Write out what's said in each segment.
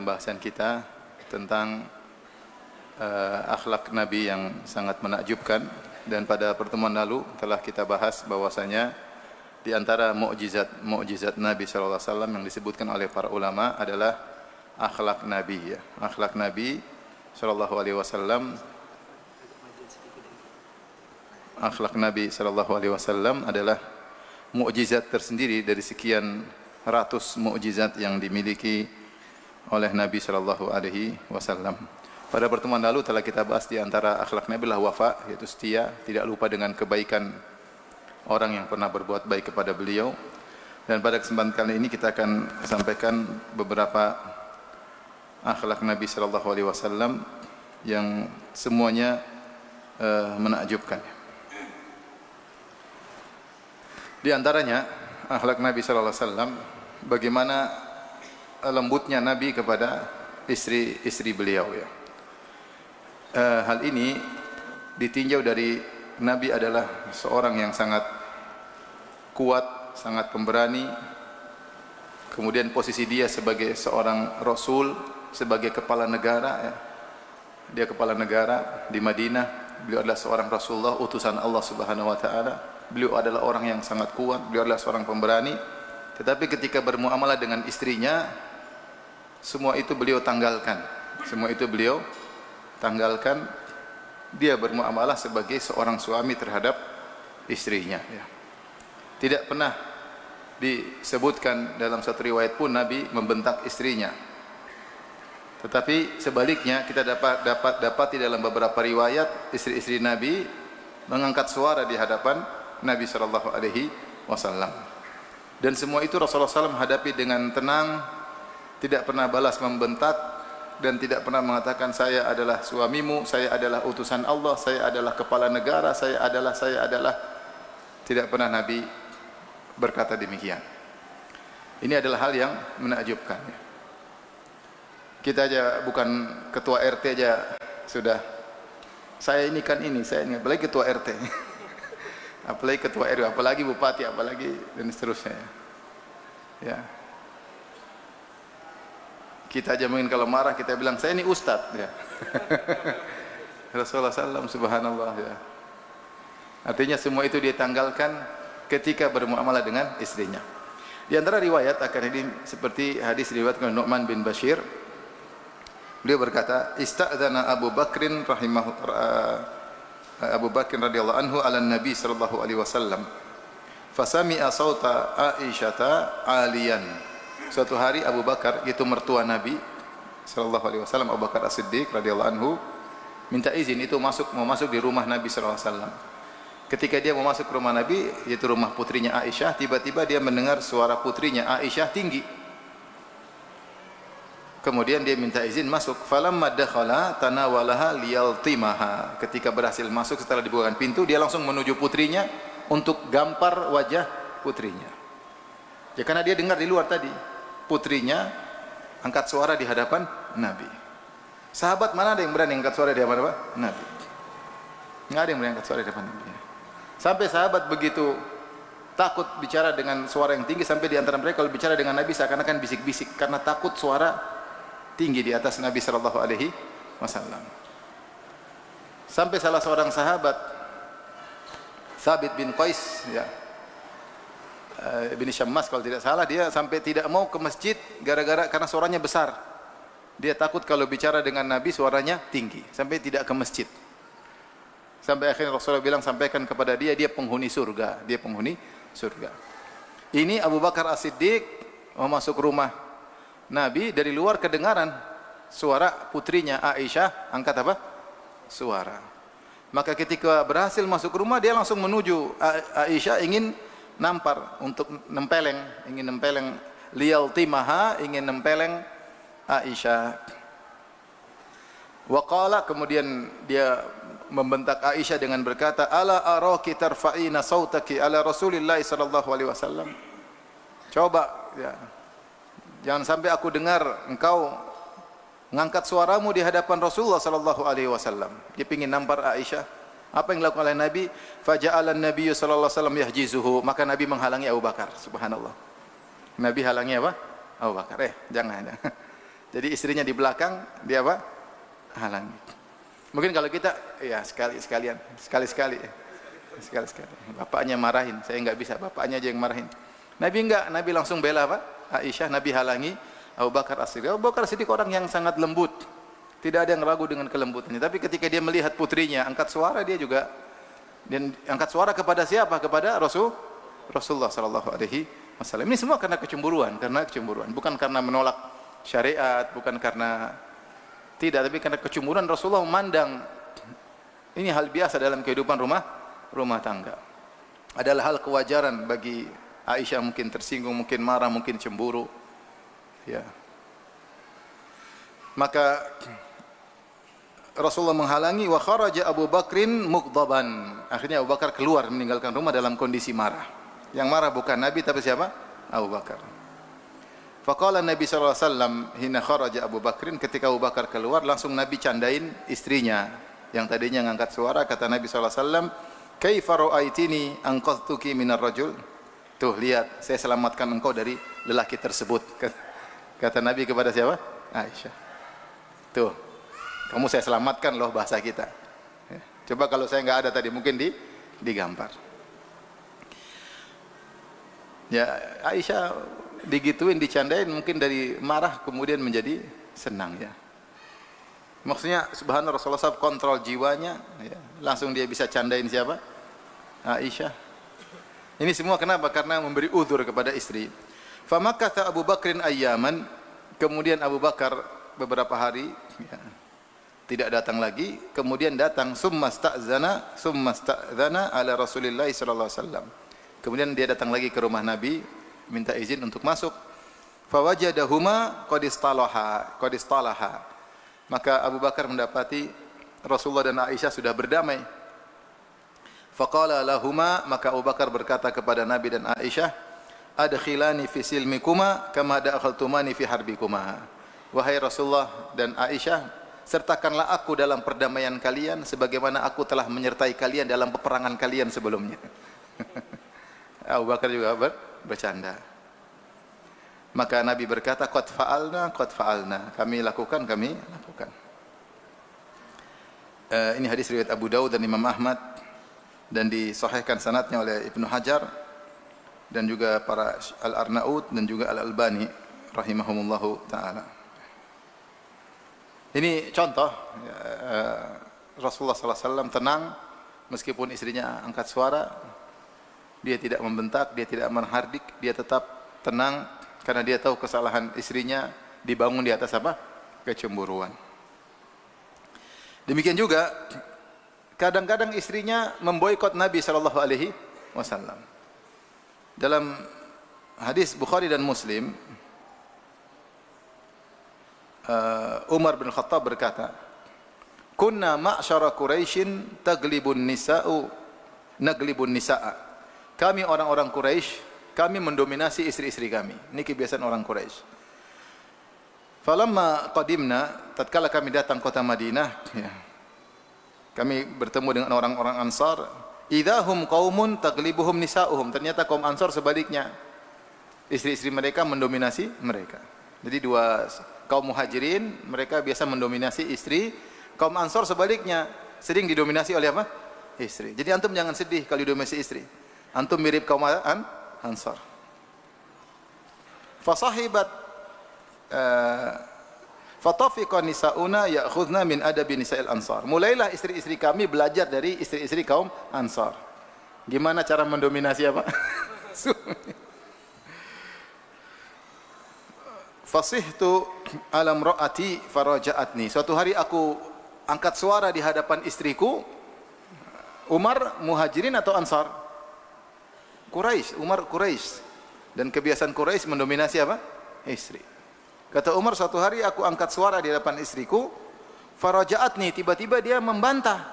pembahasan kita tentang akhlak Nabi yang sangat menakjubkan. Dan pada pertemuan lalu telah kita bahas bahwasanya di antara mukjizat Nabi sallallahu alaihi wasallam yang disebutkan oleh para ulama adalah akhlak Nabi, ya. Akhlak Nabi sallallahu alaihi wasallam, akhlak Nabi sallallahu alaihi wasallam adalah mukjizat tersendiri dari sekian ratus mukjizat yang dimiliki oleh Nabi sallallahu alaihi wasallam. Pada pertemuan lalu telah kita bahas di antara akhlak Nabi adalah wafa, yaitu setia, tidak lupa dengan kebaikan orang yang pernah berbuat baik kepada beliau. Dan pada kesempatan kali ini kita akan sampaikan beberapa akhlak Nabi sallallahu alaihi wasallam yang semuanya menakjubkan. Di antaranya akhlak Nabi sallallahu alaihi wasallam, bagaimana lembutnya Nabi kepada istri-istri beliau, ya. Hal ini ditinjau dari Nabi adalah seorang yang sangat kuat, sangat pemberani. Kemudian posisi dia sebagai seorang Rasul, sebagai kepala negara, ya. Dia kepala negara di Madinah. Beliau adalah seorang Rasulullah, utusan Allah Subhanahu wa taala. Beliau adalah orang yang sangat kuat, beliau adalah seorang pemberani. Tetapi ketika bermuamalah dengan istrinya, semua itu beliau tanggalkan. Semua itu beliau tanggalkan. Dia bermuamalah sebagai seorang suami terhadap istrinya, ya. Tidak pernah disebutkan dalam satu riwayat pun Nabi membentak istrinya. Tetapi sebaliknya kita dapat di dalam beberapa riwayat istri-istri Nabi mengangkat suara di hadapan Nabi sallallahu alaihi wasallam. Dan semua itu Rasulullah SAW hadapi dengan tenang, tidak pernah balas membentak dan tidak pernah mengatakan saya adalah suamimu, saya adalah utusan Allah, saya adalah kepala negara, saya adalah. Tidak pernah Nabi berkata demikian. Ini adalah hal yang menakjubkan, ya. Kita aja bukan ketua RT aja sudah saya ini kan ini, saya ini, apalagi ketua RT. Apalagi ketua RW, apalagi bupati, apalagi dan seterusnya, ya. Kita aja mungkin kalau marah kita bilang saya ini ustadz, ya. Rasulullah SAW subhanallah, ya. Artinya semua itu dia tanggalkan ketika bermuamalah dengan istrinya. Di antara riwayat akan ini seperti hadis diriwayatkan oleh Nu'man bin Bashir. Beliau berkata, ista'dzana Abu Bakrin Abu Bakr radhiyallahu anhu ala Nabi sallallahu alaihi wasallam. Fasami'a sauta Aisyata aliyan. Suatu hari Abu Bakar, yaitu mertua Nabi sallallahu alaihi wasallam, Abu Bakar As-Siddiq radhiyallahu anhu, minta izin itu mau masuk di rumah Nabi sallallahu alaihi wasallam. Ketika dia mau masuk ke rumah Nabi, yaitu rumah putrinya Aisyah, tiba-tiba dia mendengar suara putrinya Aisyah tinggi. Kemudian dia minta izin masuk. Falamma dakhala tanawalaha liyaltimaha. Ketika berhasil masuk setelah dibukakan pintu, dia langsung menuju putrinya untuk gampar wajah putrinya. Ya, karena dia dengar di luar tadi putrinya angkat suara di hadapan Nabi. Sahabat mana ada yang berani angkat suara di hadapan Nabi? Enggak ada yang berani angkat suara di hadapan Nabi. Sampai sahabat begitu takut bicara dengan suara yang tinggi, sampai di antara mereka kalau bicara dengan Nabi seakan-akan bisik-bisik karena takut suara tinggi di atas Nabi sallallahu alaihi wasallam. Sampai salah seorang sahabat Thabit bin Qais, ya, bin Syammas kalau tidak salah, dia sampai tidak mau ke masjid karena suaranya besar. Dia takut kalau bicara dengan Nabi suaranya tinggi, sampai tidak ke masjid. Sampai akhirnya Rasulullah bilang sampaikan kepada dia penghuni surga, dia penghuni surga. Ini Abu Bakar As-Siddiq mau masuk rumah Nabi, dari luar kedengaran suara putrinya Aisyah angkat apa? Suara. Maka ketika berhasil masuk rumah, dia langsung menuju Aisyah, ingin nampar, untuk ingin nempeleng liyaltimaha, ingin nempeleng Aisyah. Waqala, kemudian dia membentak Aisyah dengan berkata, ala araki tarfa'ina sautaki ala Rasulillah sallallahu alaihi wasallam. Coba, ya, jangan sampai aku dengar engkau mengangkat suaramu di hadapan Rasulullah sallallahu alaihi wasallam. Dia ingin nampar Aisyah. Apa yang dilakukan oleh Nabi? Faja'alan Nabi sallallahu alaihi wasallam yahjizuhu. Maka Nabi menghalangi Abu Bakar. Subhanallah. Nabi halangi apa? Abu Bakar. Jangan. Jadi istrinya di belakang, dia apa? Halangi. Mungkin kalau kita, ya sekali-sekali. Bapaknya marahin, saya enggak bisa, bapaknya aja yang marahin. Nabi enggak, Nabi langsung bela apa? Aisyah, Nabi halangi Abu Bakar As-Siddiq. Abu Bakar As-Siddiq orang yang sangat lembut. Tidak ada yang ragu dengan kelembutannya. Tapi ketika dia melihat putrinya angkat suara, dia juga dan angkat suara kepada siapa? Kepada Rasulullah sallallahu alaihi wasallam. Ini semua karena kecemburuan, bukan karena menolak syariat, bukan karena tidak, tapi karena kecemburuan. Rasulullah memandang ini hal biasa dalam kehidupan rumah tangga. Adalah hal kewajaran bagi Aisyah, mungkin tersinggung, mungkin marah, mungkin cemburu. Ya. Maka Rasulullah menghalangi, wa kharaja Abu Bakrin mughdaban. Akhirnya Abu Bakar keluar meninggalkan rumah dalam kondisi marah. Yang marah bukan Nabi tapi siapa? Abu Bakar. Faqala Nabi sallallahu alaihi wasallam hina kharaja Abu Bakrin, ketika Abu Bakar keluar langsung Nabi candain istrinya yang tadinya ngangkat suara. Kata Nabi sallallahu alaihi wasallam, "Kaifa ra'aitini anqadhtuki minar rajul?" Tuh lihat, saya selamatkan engkau dari lelaki tersebut. Kata Nabi kepada siapa? Aisyah. Tuh, kamu saya selamatkan loh, bahasa kita. Coba kalau saya enggak ada tadi, mungkin digampar. Ya, Aisyah digituin, dicandain, mungkin dari marah kemudian menjadi senang ya. Maksudnya subhanallah, Rasulullah SAW kontrol jiwanya ya. Langsung dia bisa candain siapa? Aisyah. Ini semua kenapa? Karena memberi uzur kepada istri. Famakatha Abu Bakrin ayyaman, kemudian Abu Bakar beberapa hari ya, tidak datang lagi. Kemudian datang summa sta'dzana ala Rasulillah sallallahu alaihi wasallam. Kemudian dia datang lagi ke rumah Nabi, minta izin untuk masuk. Fawajadahuma qad istalaha. Maka Abu Bakar mendapati Rasulullah dan Aisyah sudah berdamai. Faqala lahuma, maka Abu Bakar berkata kepada Nabi dan Aisyah, adkhilani fi silmikuma kama dakhaltumani fi harbikuma. Wahai Rasulullah dan Aisyah, sertakanlah aku dalam perdamaian kalian sebagaimana aku telah menyertai kalian dalam peperangan kalian sebelumnya. Abu Bakar juga bercanda. Maka Nabi berkata, qad fa'alna. Kami lakukan. Ini hadis riwayat Abu Daud dan Imam Ahmad dan disahihkan sanadnya oleh Ibnu Hajar dan juga para Al-Arnaud dan juga Al-Albani rahimahumullahu taala. Ini contoh Rasulullah sallallahu alaihi wasallam tenang meskipun istrinya angkat suara. Dia tidak membentak, dia tidak menghardik, dia tetap tenang karena dia tahu kesalahan istrinya dibangun di atas apa? Kecemburuan. Demikian juga kadang-kadang istrinya memboikot Nabi sallallahu alaihi wasallam. Dalam hadis Bukhari dan Muslim, Umar bin Khattab berkata, "Kunna ma'syara Quraisyin taglibun nisa'a." Kami orang-orang Quraisy, kami mendominasi istri-istri kami. Ini kebiasaan orang Quraisy. Falamma qadimna, tatkala kami datang kota Madinah, ya, kami bertemu dengan orang-orang Ansar. Idahum qaumun taglibuhum nisa'uhum. Ternyata kaum Ansar sebaliknya. Istri-istri mereka mendominasi mereka. Jadi dua kaum Muhajirin, mereka biasa mendominasi istri. Kaum Ansar sebaliknya, sering didominasi oleh apa? Istri. Jadi antum jangan sedih kalau didominasi istri. Antum mirip kaum Ansar. Fasahibat fatafiqa nisa'una ya'khudna min adabi nisa'il Ansar. Mulailah istri-istri kami belajar dari istri-istri kaum Ansar. Gimana cara mendominasi apa? Fasihtu ala imra'ati faraja'atni. Suatu hari aku angkat suara di hadapan istriku. Umar Muhajirin atau Ansar? Quraisy, Umar Quraisy. Dan kebiasaan Quraisy mendominasi apa? Istri. Kata Umar, suatu hari aku angkat suara di hadapan istriku, faraja'atni, tiba-tiba dia membantah.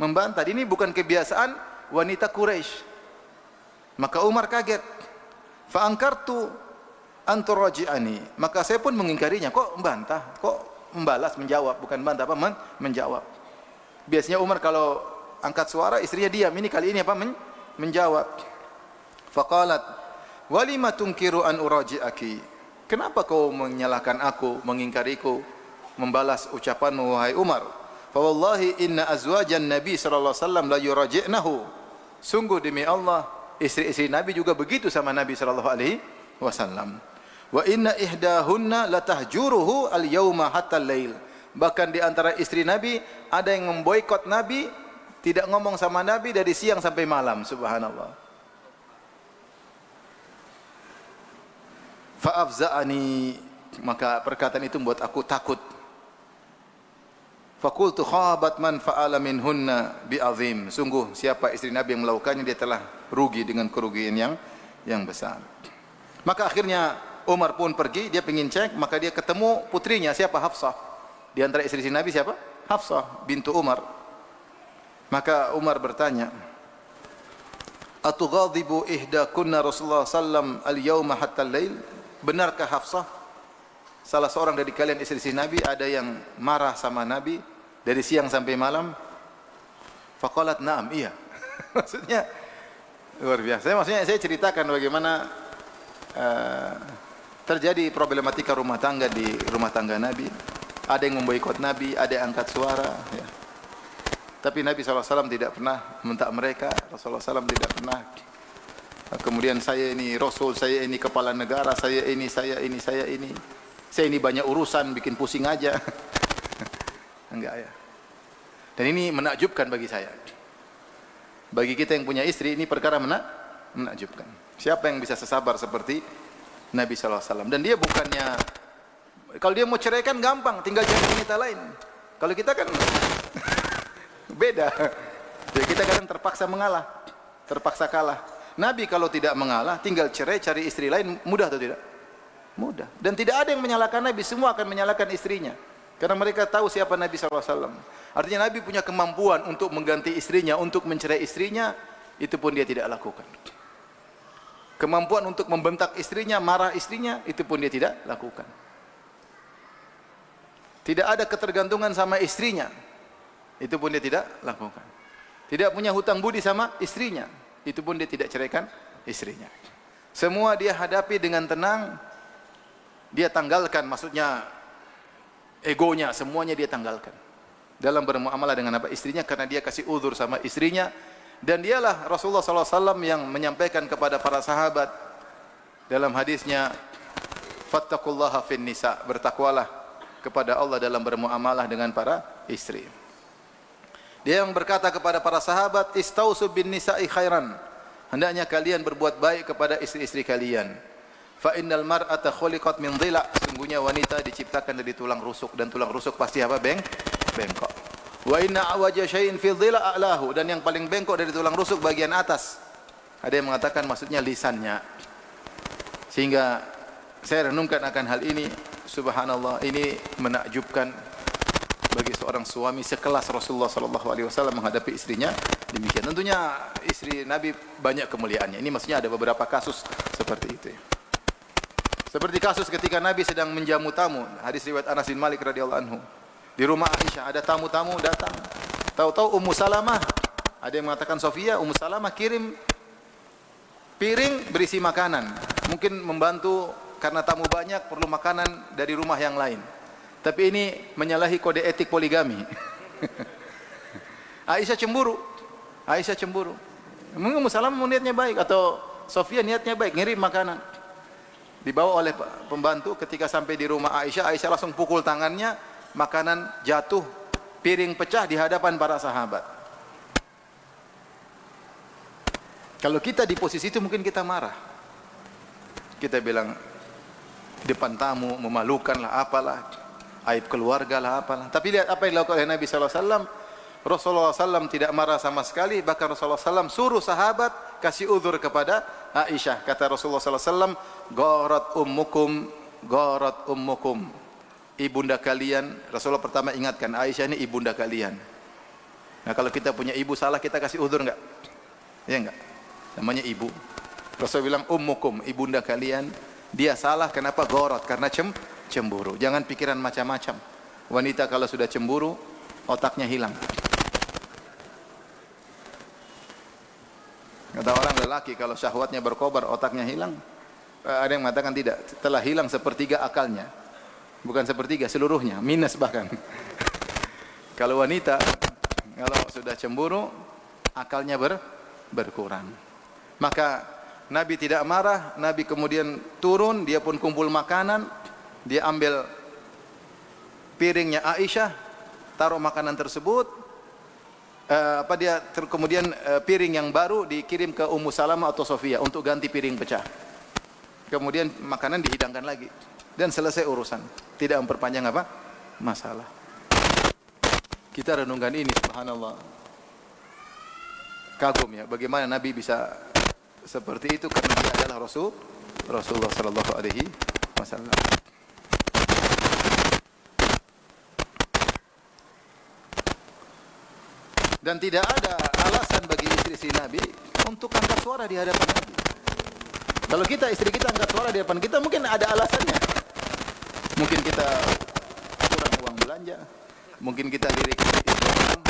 Ini bukan kebiasaan wanita Quraisy. Maka Umar kaget. Fa ankartu an turaji'ani. Maka saya pun mengingkarinya. Kok membantah? Kok membalas, menjawab, bukan bantah apa? Menjawab. Biasanya Umar kalau angkat suara istrinya diam. Ini kali ini apa? Menjawab. Faqalat walima tunkiru an uraji'aki. kenapa kau menyalahkan aku, mengingkariku, membalas ucapanmu wahai Umar? Fa wallahi inna azwajan Nabi sallallahu alaihi wasallam la yuraji'nahu. Sungguh demi Allah, istri-istri Nabi juga begitu sama Nabi sallallahu alaihi wasallam. Wa inna ihdahunna latahjuruhu al-yauma hatta al-lail. Bahkan di antara istri Nabi ada yang memboikot Nabi, tidak ngomong sama Nabi dari siang sampai malam. Subhanallah. Fa'afza'ani, maka perkataan itu membuat aku takut. Faqultu khabat man fa'ala minhunna bi'azim. Sungguh siapa istri Nabi yang melakukannya, dia telah rugi dengan kerugian yang besar. Maka akhirnya Umar pun pergi, dia ingin cek, maka dia ketemu putrinya, siapa? Hafsah. Di antara istri Nabi siapa? Hafsah bintu Umar. Maka Umar bertanya, "Atughadibu ihdakunna Rasulullah sallam al-yawma hatta al-lail?" Benarkah Hafsah, salah seorang dari kalian istri Nabi, ada yang marah sama Nabi dari siang sampai malam? Faqalat na'am, iya. Maksudnya luar biasa. Maksudnya saya ceritakan bagaimana terjadi problematika rumah tangga di rumah tangga Nabi. Ada yang memboikot Nabi, ada yang angkat suara, ya. Tapi Nabi SAW tidak pernah membentak mereka. Rasulullah SAW tidak pernah kemudian saya ini Rasul, saya ini kepala negara, saya ini banyak urusan, bikin pusing aja. Enggak ya. Dan ini menakjubkan bagi saya. Bagi kita yang punya istri, ini perkara menakjubkan. Siapa yang bisa sesabar seperti Nabi SAW? Dan dia bukannya, kalau dia mau ceraikan gampang, tinggal cari wanita lain. Kalau kita kan beda. Jadi kita kadang terpaksa mengalah, terpaksa kalah. Nabi kalau tidak mengalah, tinggal cerai, cari istri lain, mudah atau tidak? Mudah. Dan tidak ada yang menyalahkan Nabi, semua akan menyalahkan istrinya. Karena mereka tahu siapa Nabi SAW. Artinya Nabi punya kemampuan untuk mengganti istrinya, untuk mencerai istrinya, itu pun dia tidak lakukan. Kemampuan untuk membentak istrinya, marah istrinya, itu pun dia tidak lakukan. Tidak ada ketergantungan sama istrinya, itu pun dia tidak lakukan. Tidak punya hutang budi sama istrinya, itu pun dia tidak ceraikan istrinya. Semua dia hadapi dengan tenang, dia tanggalkan, maksudnya egonya, semuanya dia tanggalkan dalam bermuamalah dengan apa istrinya, karena dia kasih uzur sama istrinya. Dan dialah Rasulullah SAW yang menyampaikan kepada para sahabat dalam hadisnya, fattaqullaha fin nisa, bertakwalah kepada Allah dalam bermuamalah dengan para istri. Dia yang berkata kepada para sahabat, istausu bin nisa'i khairan, hendaknya kalian berbuat baik kepada istri-istri kalian. Fa innal mar'ata khuliqat min dhila, sungguhnya wanita diciptakan dari tulang rusuk, dan tulang rusuk pasti apa? Bengkok. Wa inna awaja syai'in fi dhila a'lahu, dan yang paling bengkok dari tulang rusuk bagian atas. Ada yang mengatakan maksudnya lisannya. Sehingga saya renungkan akan hal ini, subhanallah, ini menakjubkan bagi seorang suami sekelas Rasulullah SAW menghadapi istrinya demikian. Tentunya istri Nabi banyak kemuliaannya. Ini maksudnya ada beberapa kasus seperti itu. Seperti kasus ketika Nabi sedang menjamu tamu, hadis riwayat Anas bin Malik radhiyallahu anhu. Di rumah Aisyah ada tamu-tamu datang. Tahu-tahu Ummu Salamah, ada yang mengatakan Sofia, Ummu Salamah kirim piring berisi makanan. Mungkin membantu karena tamu banyak, perlu makanan dari rumah yang lain. Tapi ini menyalahi kode etik poligami. Aisyah cemburu. Aisyah cemburu. Ummu Salamah niatnya baik, atau Sofia niatnya baik, ngirim makanan. Dibawa oleh pembantu, ketika sampai di rumah Aisyah, Aisyah langsung pukul tangannya, makanan jatuh, piring pecah di hadapan para sahabat. Kalau kita di posisi itu mungkin kita marah. Kita bilang depan tamu memalukan lah, apalah, aib keluarga lah, apalah. Tapi lihat apa yang dilakukan oleh Nabi SAW. Rasulullah SAW tidak marah sama sekali. Bahkan Rasulullah SAW suruh sahabat kasih uzur kepada Aisyah. Kata Rasulullah SAW, gharat ummukum, ibunda kalian. Rasulullah pertama ingatkan, Aisyah ini ibunda kalian. Nah kalau kita punya ibu salah, kita kasih uzur enggak? Ya enggak? Namanya ibu. Rasulullah bilang ummukum, ibunda kalian. Dia salah, kenapa? Gharat, karena cemburu. Jangan pikiran macam-macam. Wanita kalau sudah cemburu, otaknya hilang. Kata orang lelaki kalau syahwatnya berkobar, otaknya hilang. Ada yang mengatakan tidak, telah hilang sepertiga akalnya. Bukan sepertiga, seluruhnya, minus bahkan. Kalau wanita, kalau sudah cemburu, akalnya berkurang. Maka Nabi tidak marah, Nabi kemudian turun, dia pun kumpul makanan, dia ambil piringnya Aisyah, taruh makanan tersebut, kemudian piring yang baru dikirim ke Ummu Salamah atau Sofia untuk ganti piring pecah. Kemudian makanan dihidangkan lagi dan selesai urusan. Tidak memperpanjang apa? Masalah. Kita renungkan ini, subhanallah. Kagum ya, bagaimana Nabi bisa seperti itu karena dia adalah Rasulullah sallallahu alaihi wasallam. Dan tidak ada alasan bagi istri Nabi untuk angkat suara di hadapan Nabi. Kalau istri kita angkat suara di hadapan kita, mungkin ada alasannya. Mungkin kita kurang uang belanja, mungkin kita lirik istri orang,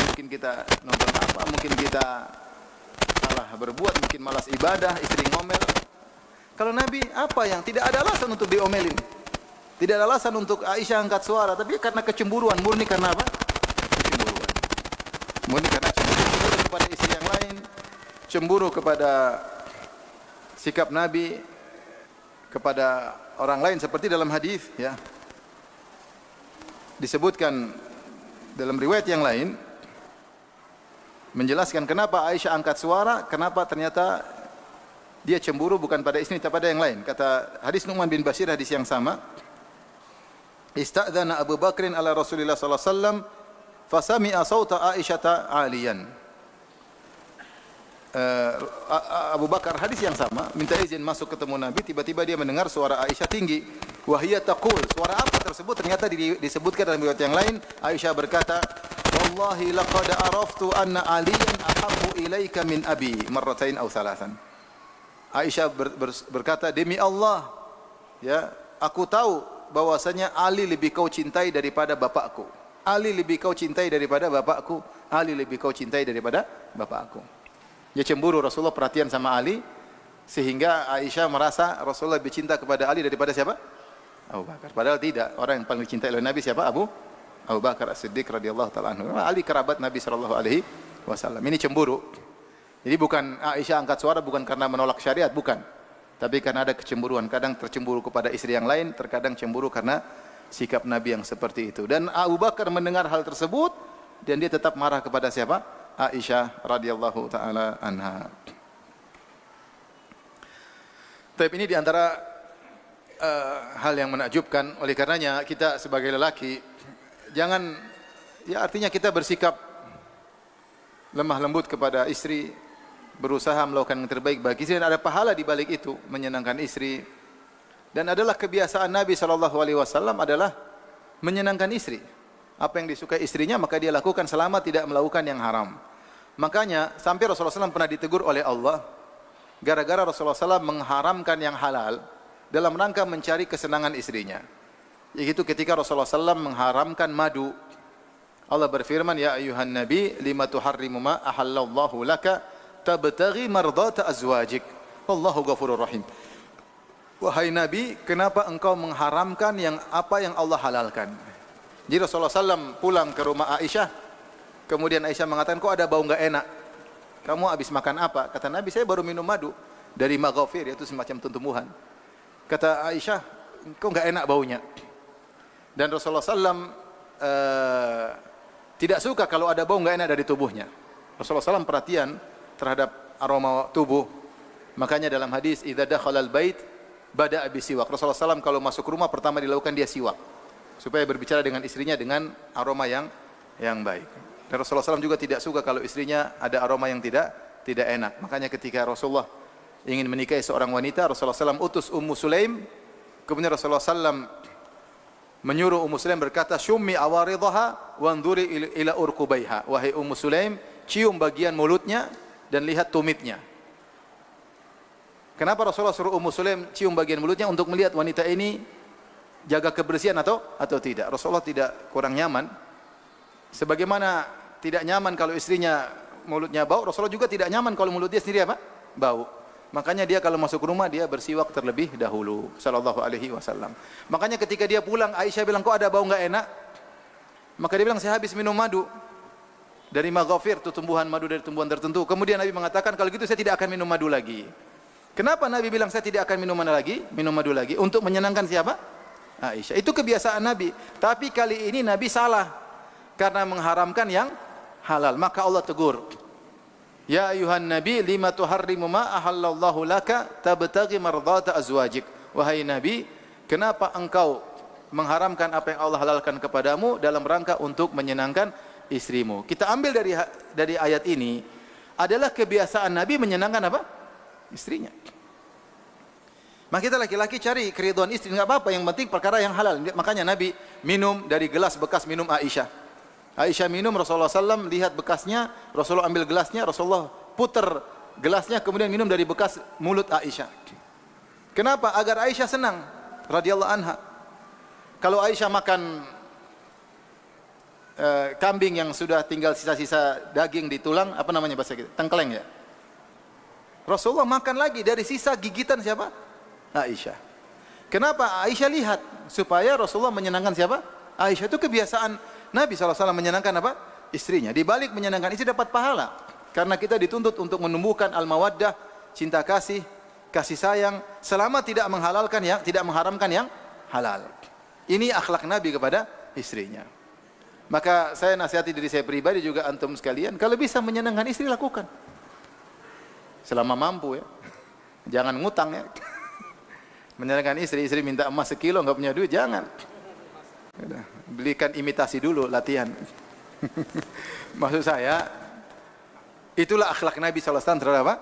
mungkin kita nonton apa, mungkin kita salah berbuat, mungkin malas ibadah, istri ngomel. Kalau Nabi apa yang tidak ada alasan untuk diomelin. Tidak ada alasan untuk Aisyah angkat suara, tapi karena kecemburuan, murni karena apa? Kecemburuan. Murni karena cemburu kepada istri yang lain, cemburu kepada sikap Nabi kepada orang lain, seperti dalam hadis ya. Disebutkan dalam riwayat yang lain menjelaskan kenapa Aisyah angkat suara, kenapa ternyata dia cemburu bukan pada istri tapi pada yang lain. Kata hadis Nu'man bin Bashir, hadis yang sama. Ista'dzana Abu Bakrin ala Rasulillah sallallahu alaihi wasallam fasami'a sauta Aisyata 'aliyan. Abu Bakar, hadis yang sama, minta izin masuk ketemu Nabi, tiba-tiba dia mendengar suara Aisyah tinggi. Wahia taqul, suara apa tersebut? Ternyata disebutkan dalam riwayat yang lain, Aisyah berkata, "Wallahi laqad araftu anna Aliyan ahabbu ilaika min abi marratain aw thalathan." Aisyah berkata, "Demi Allah, ya, aku tahu bahwasanya Ali lebih kau cintai daripada bapakku. Ali lebih kau cintai daripada bapakku. Ali lebih kau cintai daripada bapakku." Dia cemburu Rasulullah perhatian sama Ali, sehingga Aisyah merasa Rasulullah lebih cinta kepada Ali daripada siapa? Abu Bakar. Padahal tidak. Orang yang paling dicintai oleh Nabi siapa? Abu Bakar As-Siddiq radhiyallahu taala anhu. Ali kerabat Nabi sallallahu alaihi wasallam. Ini cemburu. Jadi bukan Aisyah angkat suara bukan karena menolak syariat, bukan. Tapi karena ada kecemburuan. Kadang tercemburu kepada istri yang lain, terkadang cemburu karena sikap Nabi yang seperti itu. Dan Abu Bakar mendengar hal tersebut dan dia tetap marah kepada siapa? Aisyah radhiyallahu taala anha. Tapi ini diantara hal yang menakjubkan. Oleh karenanya kita sebagai lelaki jangan, ya artinya kita bersikap lemah lembut kepada istri, berusaha melakukan yang terbaik bagi istri, dan ada pahala di balik itu, menyenangkan istri. Dan adalah kebiasaan Nabi SAW adalah menyenangkan istri. Apa yang disukai istrinya maka dia lakukan selama tidak melakukan yang haram. Makanya sampai Rasulullah SAW pernah ditegur oleh Allah gara-gara Rasulullah SAW mengharamkan yang halal dalam rangka mencari kesenangan istrinya. Yaitu ketika Rasulullah SAW mengharamkan madu. Allah berfirman, "Ya ayuhan nabi, lima tuharrimu ma ahallallahu laka tabtaghi mardata azwajik. Wallahu ghafurur rahim." Wahai Nabi, kenapa engkau mengharamkan apa yang Allah halalkan? Jadi Rasulullah SAW pulang ke rumah Aisyah. Kemudian Aisyah mengatakan, kok ada bau enggak enak? Kamu habis makan apa? Kata Nabi, saya baru minum madu dari maghafir, yaitu semacam tumbuhan. Kata Aisyah, kok enggak enak baunya? Dan Rasulullah SAW tidak suka kalau ada bau enggak enak dari tubuhnya. Rasulullah SAW perhatian terhadap aroma tubuh. Makanya dalam hadis, idza dakhalal bait bada'a bisiwak. Rasulullah SAW kalau masuk rumah pertama dilakukan dia siwak, supaya berbicara dengan istrinya dengan aroma yang baik. Dan Rasulullah SAW juga tidak suka kalau istrinya ada aroma yang tidak enak. Makanya ketika Rasulullah ingin menikahi seorang wanita, Rasulullah SAW utus Ummu Sulaim. Kemudian Rasulullah SAW menyuruh Ummu Sulaim berkata, "Syummi awaridhaha wanzuri ila urqubaiha." Wahai Ummu Sulaim, cium bagian mulutnya dan lihat tumitnya. Kenapa Rasulullah suruh Ummu Sulaim cium bagian mulutnya? Untuk melihat wanita ini jaga kebersihan atau tidak. Rasulullah tidak kurang nyaman. Sebagaimana tidak nyaman kalau istrinya mulutnya bau, Rasulullah juga tidak nyaman kalau mulut dia sendiri apa? Bau. Makanya dia kalau masuk rumah dia bersiwak terlebih dahulu sallallahu alaihi wasallam. Makanya ketika dia pulang Aisyah bilang, "Kok ada bau enggak enak?" Maka dia bilang, "Saya habis minum madu dari maghafir, itu tumbuhan madu dari tumbuhan tertentu." Kemudian Nabi mengatakan, "Kalau gitu saya tidak akan minum madu lagi." Kenapa Nabi bilang saya tidak akan minum madu lagi? Untuk menyenangkan siapa? Aisyah. Itu kebiasaan Nabi. Tapi kali ini Nabi salah karena mengharamkan yang halal. Maka Allah tegur, "Ya ayuhan nabi lima tuharrimu ma ahallallahu laka tabtaghi mardhata azwajik." Wahai Nabi, kenapa engkau mengharamkan apa yang Allah halalkan kepadamu dalam rangka untuk menyenangkan istrimu? Kita ambil dari ayat ini adalah kebiasaan Nabi menyenangkan apa? Istrinya. Maka kita laki-laki cari keridhaan istri, enggak apa-apa, yang penting perkara yang halal. Makanya Nabi minum dari gelas bekas minum Aisyah. Aisyah minum, Rasulullah SAW lihat bekasnya, Rasulullah ambil gelasnya, Rasulullah putar gelasnya, kemudian minum dari bekas mulut Aisyah. Kenapa? Agar Aisyah senang, radhiyallahu anha. Kalau Aisyah makan kambing yang sudah tinggal sisa-sisa daging di tulang, apa namanya bahasa kita? Tengkleng ya. Rasulullah makan lagi dari sisa gigitan siapa? Aisyah. Kenapa? Aisyah lihat supaya Rasulullah menyenangkan siapa? Aisyah. Itu kebiasaan Nabi SAW menyenangkan apa? Istrinya. Di balik menyenangkan istri dapat pahala. Karena kita dituntut untuk menumbuhkan al-mawaddah, cinta kasih, kasih sayang, selama tidak mengharamkan yang halal. Ini akhlak Nabi kepada istrinya. Maka saya nasihati diri saya pribadi juga antum sekalian, kalau bisa menyenangkan istri lakukan. Selama mampu ya. Jangan ngutang ya. Menyenangkan istri minta emas sekilo enggak punya duit, jangan. Belikan imitasi dulu, latihan. Maksud saya, itulah akhlak Nabi SAW terhadap apa?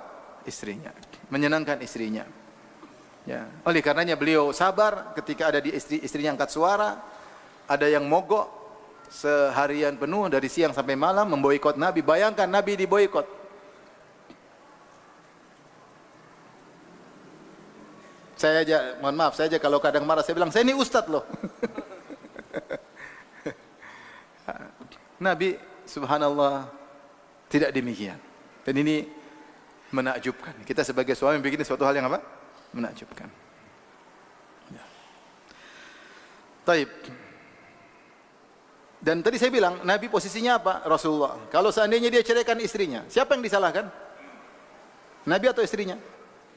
Istrinya, menyenangkan istrinya. Ya. Oleh karenanya beliau sabar ketika ada di istrinya angkat suara, ada yang mogok seharian penuh dari siang sampai malam memboikot Nabi. Bayangkan Nabi diboikot. Saya aja, mohon maaf, saya aja kalau kadang marah saya bilang, saya ini ustadz loh. Nabi subhanallah tidak demikian. Dan ini menakjubkan. Kita sebagai suami bikin suatu hal yang apa? Menakjubkan. Ya. Taib. Dan tadi saya bilang, Nabi posisinya apa? Rasulullah. Kalau seandainya dia ceraikan istrinya, siapa yang disalahkan? Nabi atau istrinya?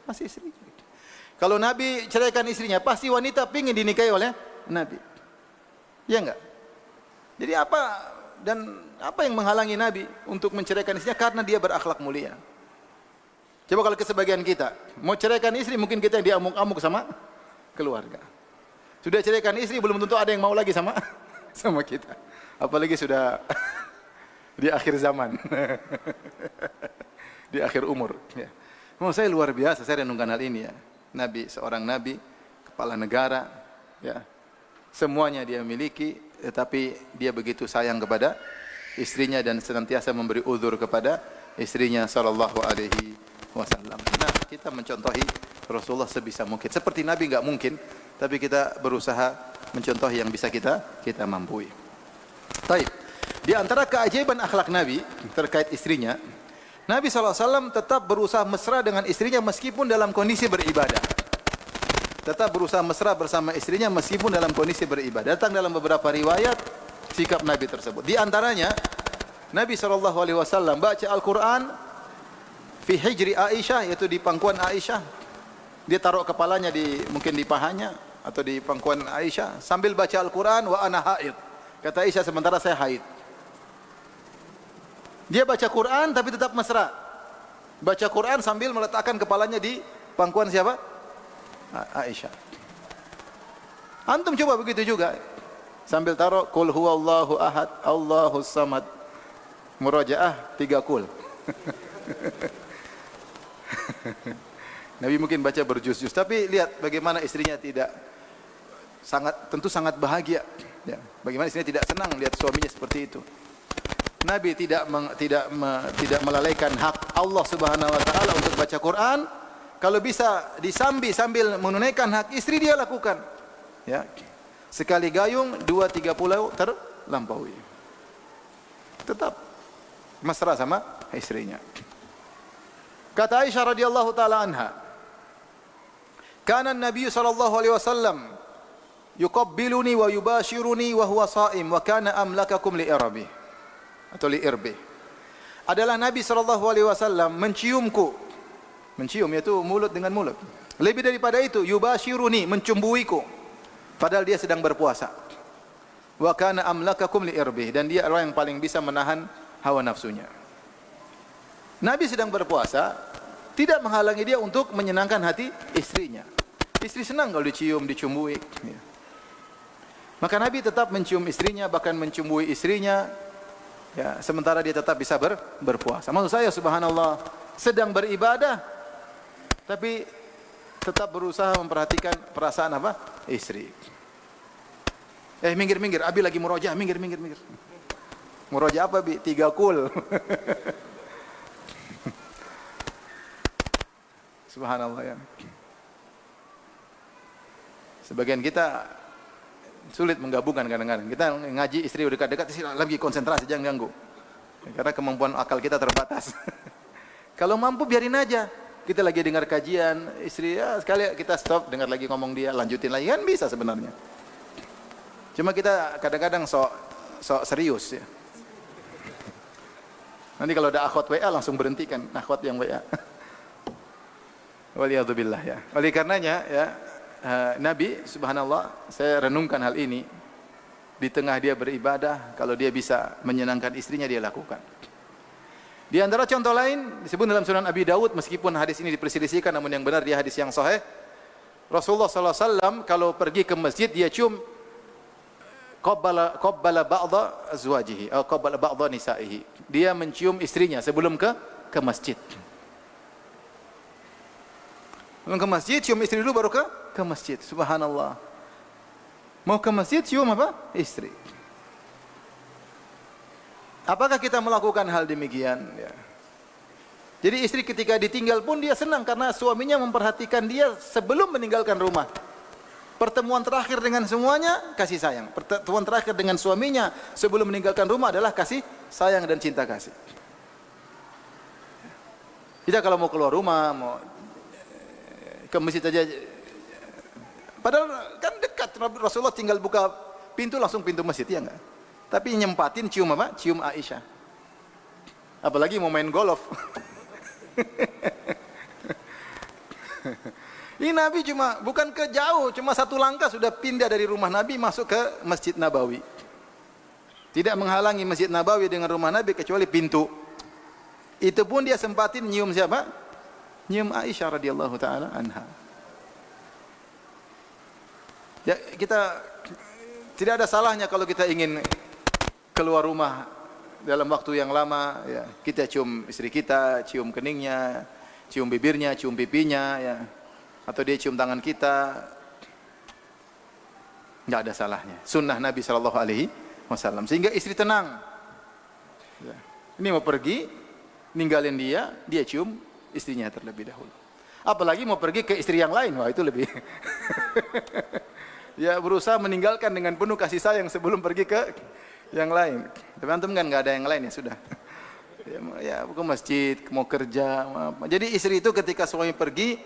Masih istrinya. Kalau Nabi ceraikan istrinya, pasti wanita ingin dinikahi oleh Nabi. Ya enggak? Jadi apa yang menghalangi Nabi untuk menceraikan istrinya? Karena dia berakhlak mulia. Coba kalau sebagian kita mau ceraikan istri, mungkin kita yang diamuk-amuk sama keluarga. Sudah ceraikan istri, belum tentu ada yang mau lagi sama kita. Apalagi sudah di akhir zaman, di akhir umur. Ya. Menurut saya luar biasa, saya renungkan hal ini ya. Nabi, seorang Nabi, kepala negara, ya, semuanya dia miliki, tetapi dia begitu sayang kepada istrinya dan senantiasa memberi uzur kepada istrinya sallallahu alaihi wasallam. Nah, kita mencontohi Rasulullah sebisa mungkin. Seperti Nabi enggak mungkin, tapi kita berusaha mencontoh yang bisa kita mampu. Baik. Di antara keajaiban akhlak Nabi terkait istrinya, Nabi SAW tetap berusaha mesra dengan istrinya meskipun dalam kondisi beribadah. Tetap berusaha mesra bersama istrinya meskipun dalam kondisi beribadah. Datang dalam beberapa riwayat sikap Nabi tersebut. Di antaranya, Nabi SAW baca Al-Quran fi hijri Aisyah, yaitu di pangkuan Aisyah. Dia taruh kepalanya mungkin di pahanya atau di pangkuan Aisyah sambil baca Al-Quran wa ana haid. Kata Aisyah, sementara saya haid. Dia baca Quran tapi tetap mesra. Baca Quran sambil meletakkan kepalanya di pangkuan siapa? Aisyah. Antum coba begitu juga. Sambil taruh qul huwallahu ahad, Allahus samad. Murajaah 3 qul. Nabi mungkin baca berjuz-juz, tapi lihat bagaimana istrinya tentu sangat bahagia. Ya, bagaimana istrinya tidak senang lihat suaminya seperti itu. Nabi tidak melalaikan hak Allah Subhanahu wa taala untuk baca Quran. Kalau bisa sambil menunaikan hak istri dia lakukan. Ya. Sekali gayung 2-3 pulau terlampaui. Tetap mesra sama istrinya. Kata Aisyah radhiyallahu taala anha, "Kana an-nabiy sallallahu alaihi wasallam yuqabbiluni wa yubashiruni wa huwa sha'im wa kana amlakakum li irbi." Atau li irbi. Adalah Nabi sallallahu alaihi wasallam menciumku. Mencium yaitu mulut dengan mulut. Lebih daripada itu, yubashiruni, mencumbuiku padahal dia sedang berpuasa. Wa kana amlakakum li irbi, dan dia orang yang paling bisa menahan hawa nafsunya. Nabi sedang berpuasa, tidak menghalangi dia untuk menyenangkan hati istrinya. Istri senang kalau dicium, dicumbui. Ya. Maka Nabi tetap mencium istrinya, bahkan mencumbui istrinya. Ya, sementara dia tetap bisa berpuasa. Maksud saya, subhanallah, sedang beribadah, tapi tetap berusaha memperhatikan perasaan apa? Istri. Minggir, Abi lagi murojaah, minggir. Murojaah apa, Bi? 3 kul. Subhanallah ya. Sebagian kita sulit menggabungkan kadang-kadang. Kita ngaji istri udah dekat-dekat, lagi konsentrasi, jangan ganggu. Karena kemampuan akal kita terbatas. Kalau mampu biarin aja. Kita lagi dengar kajian, istri ya sekali kita stop, dengar lagi ngomong dia, lanjutin lagi, kan bisa sebenarnya. Cuma kita kadang-kadang sok serius ya. Nanti kalau ada akhwat WA langsung berhentikan akhwat yang WA. Waliyadzubillah ya. Oleh karenanya ya, Nabi subhanallah, saya renungkan hal ini, di tengah dia beribadah, kalau dia bisa menyenangkan istrinya dia lakukan. Di antara contoh lain disebut dalam Sunan Abi Dawud, meskipun hadis ini diperselisihkan namun yang benar dia hadis yang sahih. Rasulullah sallallahu alaihi wasallam kalau pergi ke masjid dia cium qabbala ba'dha azwajihi atau qabbala ba'dha nisaihi. Dia mencium istrinya sebelum ke masjid. Ke masjid, cium istri dulu baru ke masjid. Subhanallah. Mau ke masjid, cium apa? Istri. Apakah kita melakukan hal demikian? Ya. Jadi istri ketika ditinggal pun dia senang karena suaminya memperhatikan dia sebelum meninggalkan rumah. Pertemuan terakhir dengan semuanya kasih sayang. Pertemuan terakhir dengan suaminya sebelum meninggalkan rumah adalah kasih sayang dan cinta kasih. Kita kalau mau keluar rumah, mau ke masjid aja, padahal kan dekat, Rasulullah tinggal buka pintu langsung pintu masjid, ya enggak? Tapi nyempatin cium apa? Cium Aisyah. Apalagi mau main golf. Ini Nabi cuma bukan ke jauh, cuma 1 langkah sudah pindah dari rumah Nabi masuk ke Masjid Nabawi. Tidak menghalangi Masjid Nabawi dengan rumah Nabi kecuali pintu. Itu pun dia sempatin nyium siapa? Nyium Aisyah radhiyallahu taala anha. Ya, kita tidak ada salahnya kalau kita ingin keluar rumah dalam waktu yang lama, ya, kita cium istri kita, cium keningnya, cium bibirnya, cium pipinya, ya, atau dia cium tangan kita, nggak ada salahnya. Sunnah Nabi Shallallahu Alaihi Wasallam, sehingga istri tenang. Ya. Ini mau pergi, ninggalin dia, dia cium istrinya terlebih dahulu. Apalagi mau pergi ke istri yang lain, wah itu lebih. Ya berusaha meninggalkan dengan penuh kasih sayang sebelum pergi ke yang lain. Tapi antum kan nggak ada yang lain, ya sudah. Ya ke masjid, mau kerja. Jadi istri itu ketika suami pergi,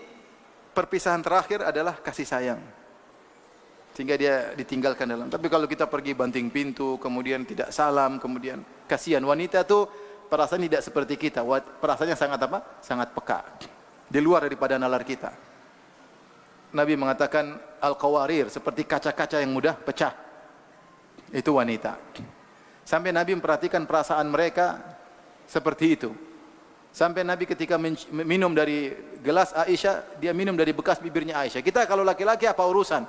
perpisahan terakhir adalah kasih sayang. Sehingga dia ditinggalkan dalam. Tapi kalau kita pergi banting pintu, kemudian tidak salam, kemudian kasihan wanita tuh. Perasaan tidak seperti kita, perasaannya sangat apa? Sangat peka, di luar daripada nalar kita. Nabi mengatakan al-qawarir, seperti kaca-kaca yang mudah pecah. Itu wanita. Sampai Nabi memperhatikan perasaan mereka seperti itu. Sampai Nabi ketika minum dari gelas Aisyah, dia minum dari bekas bibirnya Aisyah. Kita kalau laki-laki apa urusan?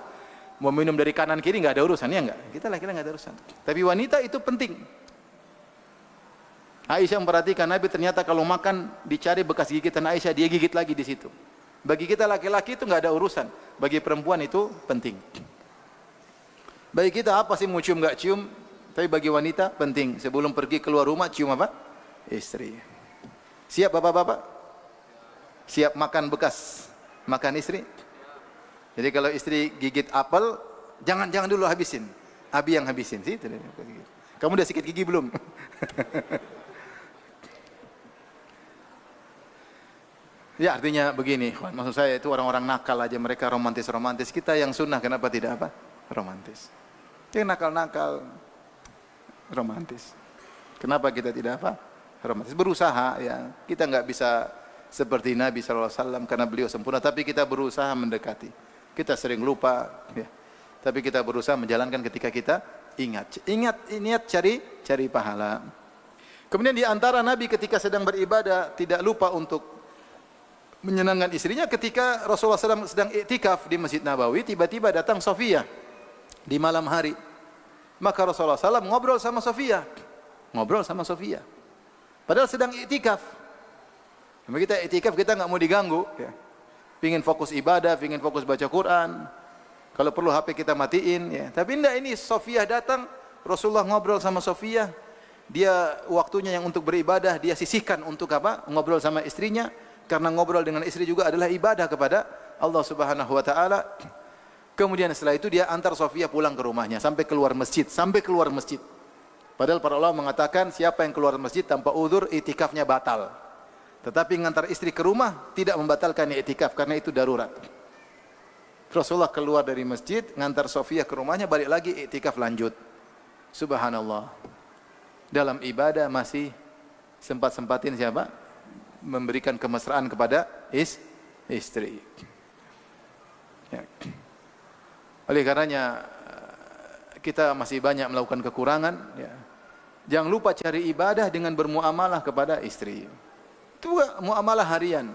Mau minum dari kanan kiri nggak ada urusan, ya nggak? Kita laki-laki nggak ada urusan. Tapi wanita itu penting. Aisyah memperhatikan Nabi ternyata kalau makan dicari bekas gigitan Aisyah, dia gigit lagi di situ. Bagi kita laki-laki itu nggak ada urusan, bagi perempuan itu penting. Bagi kita apa sih mau cium nggak cium, tapi bagi wanita penting. Sebelum pergi keluar rumah cium apa? Istri. Siap bapak-bapak? Siap makan bekas makan istri? Jadi kalau istri gigit apel, jangan dulu habisin. Abi yang habisin sih. Kamu udah sikat gigi belum? Ya artinya begini, maksud saya itu orang-orang nakal aja, mereka romantis-romantis. Kita yang sunnah kenapa tidak apa? Romantis. Yang nakal-nakal romantis. Kenapa kita tidak apa? Romantis. Berusaha ya. Kita nggak bisa seperti Nabi SAW karena beliau sempurna, tapi kita berusaha mendekati. Kita sering lupa ya. Tapi kita berusaha menjalankan ketika kita ingat. Niat cari pahala. Kemudian di antara Nabi ketika sedang beribadah tidak lupa untuk menyenangkan istrinya. Ketika Rasulullah SAW sedang iktikaf di Masjid Nabawi, tiba-tiba datang Sofiyah di malam hari. Maka Rasulullah SAW ngobrol sama Sofiyah. Padahal sedang iktikaf. Kita iktikaf, kita nggak mau diganggu. Ya. Pingin fokus ibadah, pingin fokus baca Quran. Kalau perlu HP kita matiin. Ya. Tapi enggak, ini Sofiyah datang, Rasulullah ngobrol sama Sofiyah. Dia waktunya yang untuk beribadah, dia sisihkan untuk apa? Ngobrol sama istrinya. Karena ngobrol dengan istri juga adalah ibadah kepada Allah Subhanahu wa taala. Kemudian setelah itu dia antar Sofiyah pulang ke rumahnya sampai keluar masjid. Padahal para ulama mengatakan siapa yang keluar masjid tanpa uzur iktikafnya batal. Tetapi ngantar istri ke rumah tidak membatalkan iktikaf karena itu darurat. Rasulullah keluar dari masjid, ngantar Sofiyah ke rumahnya, balik lagi iktikaf lanjut. Subhanallah. Dalam ibadah masih sempat-sempatin siapa? Memberikan kemesraan kepada istri. Ya. Oleh karenanya kita masih banyak melakukan kekurangan. Ya. Jangan lupa cari ibadah dengan bermuamalah kepada istri. Itu juga muamalah harian.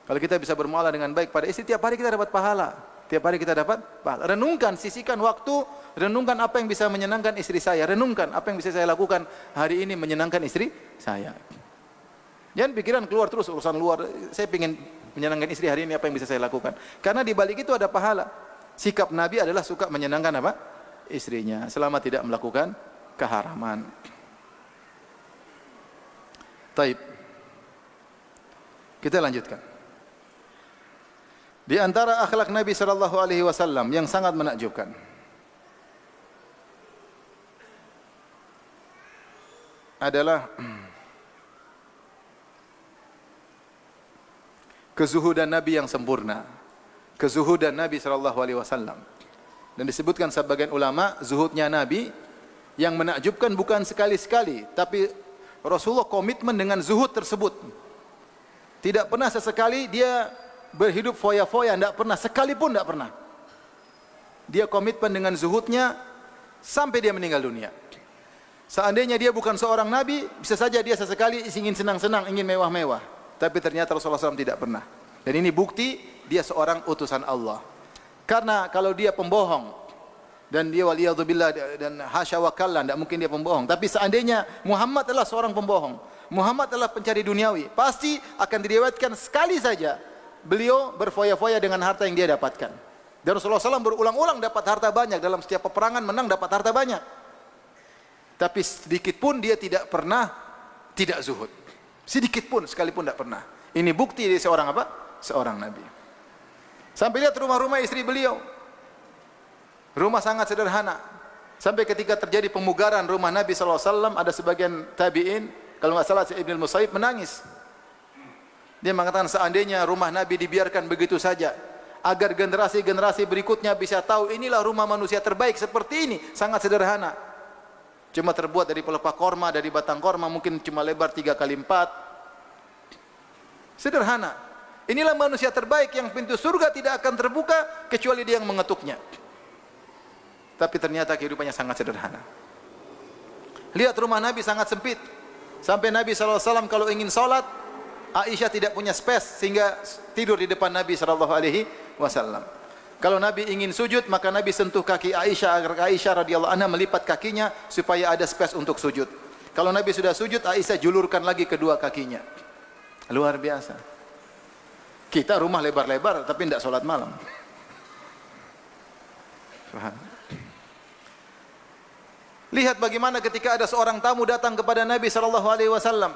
Kalau kita bisa bermuamalah dengan baik pada istri, tiap hari kita dapat pahala. Renungkan, sisihkan waktu, renungkan apa yang bisa menyenangkan istri saya. Renungkan apa yang bisa saya lakukan hari ini menyenangkan istri saya. Jangan pikiran keluar terus urusan luar. Saya ingin menyenangkan istri hari ini, apa yang bisa saya lakukan? Karena di balik itu ada pahala. Sikap Nabi adalah suka menyenangkan apa? Istrinya, selama tidak melakukan keharaman. Taib. Kita lanjutkan. Di antara akhlak Nabi sallallahu alaihi wasallam yang sangat menakjubkan adalah kezuhudan Nabi yang sempurna. Kezuhudan Nabi sallallahu alaihi wasallam. Dan disebutkan sebagian ulama, zuhudnya Nabi yang menakjubkan bukan sekali-sekali, tapi Rasulullah komitmen dengan zuhud tersebut. Tidak pernah sesekali dia berhidup foya-foya, tidak pernah, sekalipun tidak pernah. Dia komitmen dengan zuhudnya sampai dia meninggal dunia. Seandainya dia bukan seorang Nabi, bisa saja dia sesekali ingin senang-senang, ingin mewah-mewah. Tapi ternyata Rasulullah SAW tidak pernah. Dan ini bukti dia seorang utusan Allah. Karena kalau dia pembohong dan dia waliyadzubillah dan hasya wa kalla, tidak mungkin dia pembohong. Tapi seandainya Muhammad adalah seorang pembohong, Muhammad adalah pencari duniawi, pasti akan diriwayatkan sekali saja beliau berfoya-foya dengan harta yang dia dapatkan. Dan Rasulullah SAW berulang-ulang dapat harta banyak, dalam setiap peperangan menang dapat harta banyak. Tapi sedikit pun dia tidak pernah tidak zuhud. Sedikit pun, sekalipun tidak pernah. Ini bukti dari seorang apa? Seorang Nabi. Sampai lihat rumah-rumah istri beliau. Rumah sangat sederhana. Sampai ketika terjadi pemugaran rumah Nabi SAW, ada sebagian tabi'in, kalau nggak salah Ibnu Musayyib menangis. Dia mengatakan seandainya rumah Nabi dibiarkan begitu saja, agar generasi-generasi berikutnya bisa tahu inilah rumah manusia terbaik seperti ini, sangat sederhana. Cuma terbuat dari pelepah korma, dari batang korma, mungkin cuma lebar 3x4. Sederhana. Inilah manusia terbaik yang pintu surga tidak akan terbuka kecuali dia yang mengetuknya. Tapi ternyata kehidupannya sangat sederhana. Lihat rumah Nabi sangat sempit. Sampai Nabi SAW kalau ingin sholat, Aisyah tidak punya space sehingga tidur di depan Nabi SAW. Kalau Nabi ingin sujud, maka Nabi sentuh kaki Aisyah agar Aisyah radhiyallahu anha melipat kakinya supaya ada space untuk sujud. Kalau Nabi sudah sujud, Aisyah julurkan lagi kedua kakinya. Luar biasa. Kita rumah lebar-lebar tapi tidak sholat malam. Lihat bagaimana ketika ada seorang tamu datang kepada Nabi SAW,